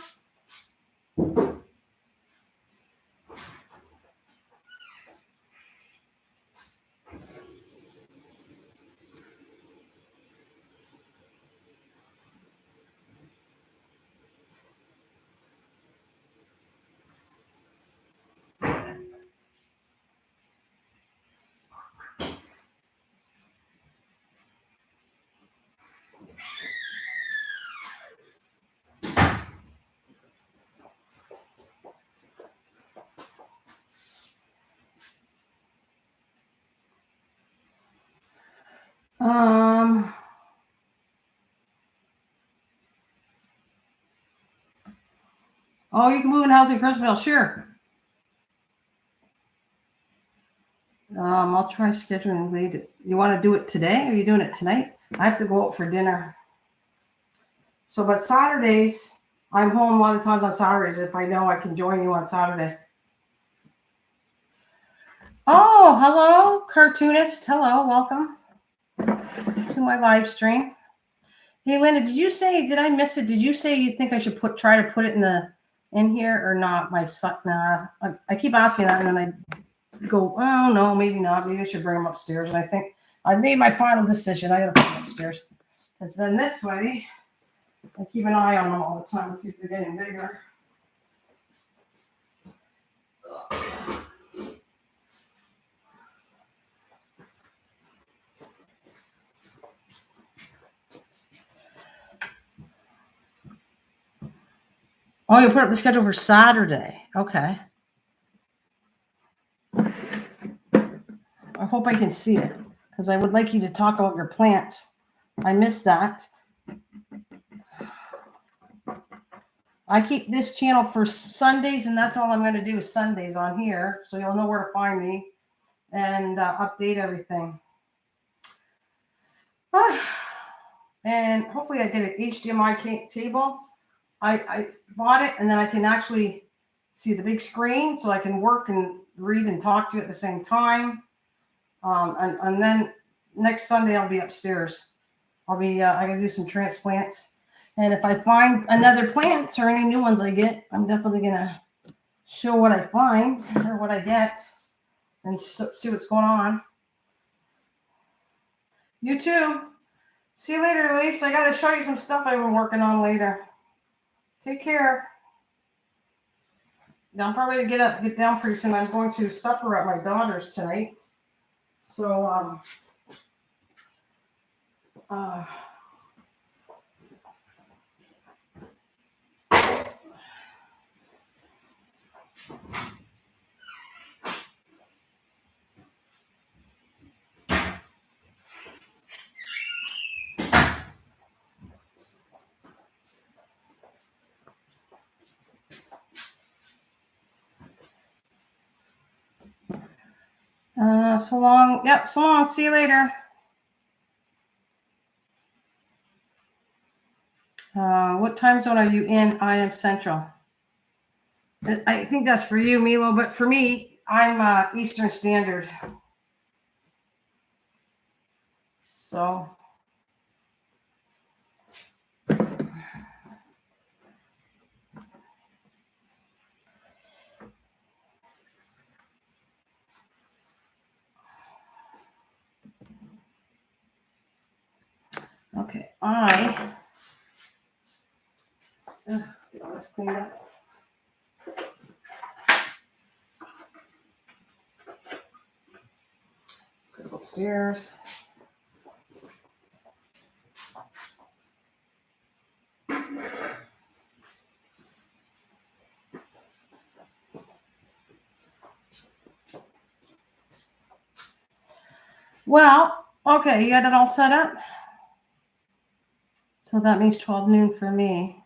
Oh, you can move in house in Criswell, sure. I'll try scheduling later. You want to do it today? Or are you doing it tonight? I have to go out for dinner. So, but Saturdays, I'm home a lot of times on Saturdays if I know I can join you on Saturday. Oh, hello, cartoonist. Hello, welcome to my live stream. Hey, Linda, did I miss it? Did you say you think I should try to put it in here or not? Nah, I keep asking that and then I go, oh no, maybe not. Maybe I should bring them upstairs. And I think I've made my final decision. I gotta put them upstairs. Because then this way, I keep an eye on them all the time and see if they're getting bigger. Oh, you put up the schedule for Saturday. Okay. I hope I can see it because I would like you to talk about your plants. I missed that. I keep this channel for Sundays, and that's all I'm going to do is Sundays on here, so you'll know where to find me and update everything. And hopefully I get an HDMI cable. I bought it, and then I can actually see the big screen, so I can work and read and talk to you at the same time. And then next Sunday I'll be upstairs. I gotta do some transplants. And if I find another plants or any new ones I get, I'm definitely gonna show what I find or what I get and see what's going on. You too. See you later, Elise. I gotta show you some stuff I've been working on later. Take care. Now I'm probably gonna get down pretty soon. I'm going to supper at my daughter's tonight. So so long. Yep, so long. See you later. What time zone are you in? I am Central. I think that's for you, Milo, but for me, I'm Eastern Standard. So okay, let's clean up. Let's go upstairs. Well, okay, you got it all set up? So that means 12 noon for me.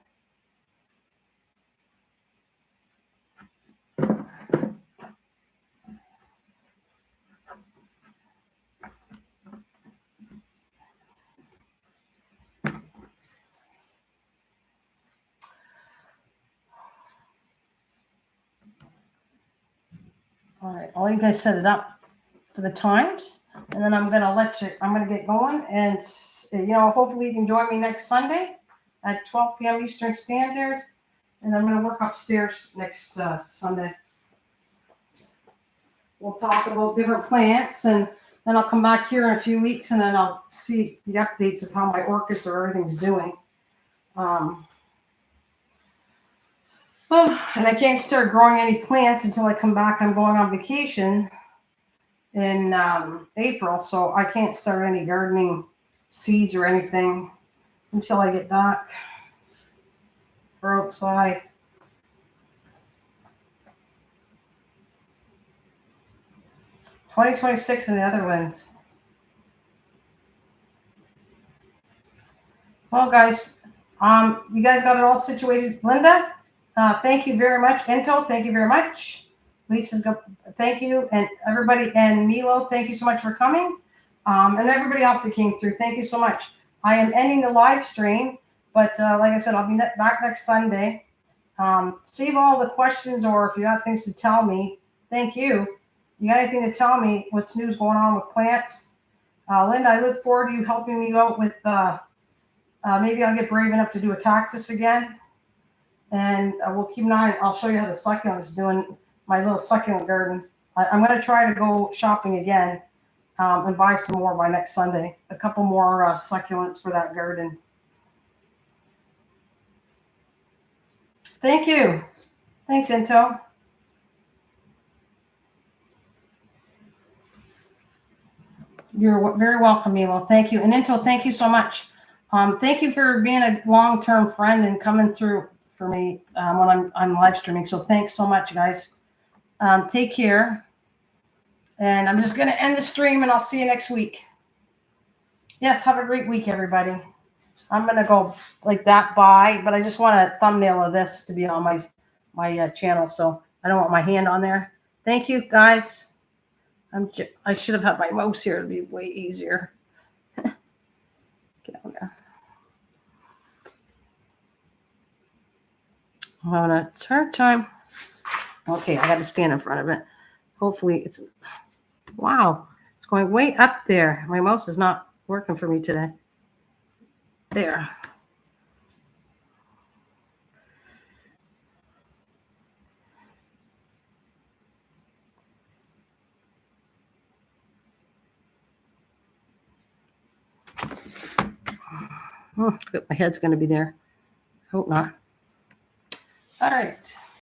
All right, all you guys set it up for the times, and then I'm gonna get going, and hopefully you can join me next Sunday at 12 p.m. Eastern Standard, and I'm gonna work upstairs next Sunday. We'll talk about different plants, and then I'll come back here in a few weeks, and then I'll see the updates of how my orchids or everything's doing. And I can't start growing any plants until I come back. I'm going on vacation in April, so I can't start any gardening seeds or anything until I get back or outside. $20.26 in the Netherlands. Well, guys, you guys got it all situated. Linda, thank you very much. Ento, thank you very much. Lisa, thank you. And everybody, and Milo, thank you so much for coming. And everybody else that came through, thank you so much. I am ending the live stream, but like I said, I'll be back next Sunday. Save all the questions, or if you got things to tell me, thank you. You got anything to tell me? What's news going on with plants? Linda, I look forward to you helping me out with, maybe I'll get brave enough to do a cactus again. And we'll keep an eye. I'll show you how the succulent is doing, my little succulent garden. I'm going to try to go shopping again and buy some more by next Sunday. A couple more succulents for that garden. Thank you. Thanks, Into. You're very welcome, Milo. Thank you. And Into, thank you so much. Thank you for being a long-term friend and coming through for me when I'm live streaming. So thanks so much, guys. Take care. And I'm just going to end the stream, and I'll see you next week. Yes, have a great week, everybody. I'm going to go like that. Bye. But I just want a thumbnail of this to be on my channel, so I don't want my hand on there. Thank you, guys. I should have had my mouse here. It'd be way easier. Get on there. It's hard time. Okay, I got to stand in front of it. Hopefully it's, wow, it's going way up there. My mouse is not working for me today. There. My head's going to be there. Hope not. All right.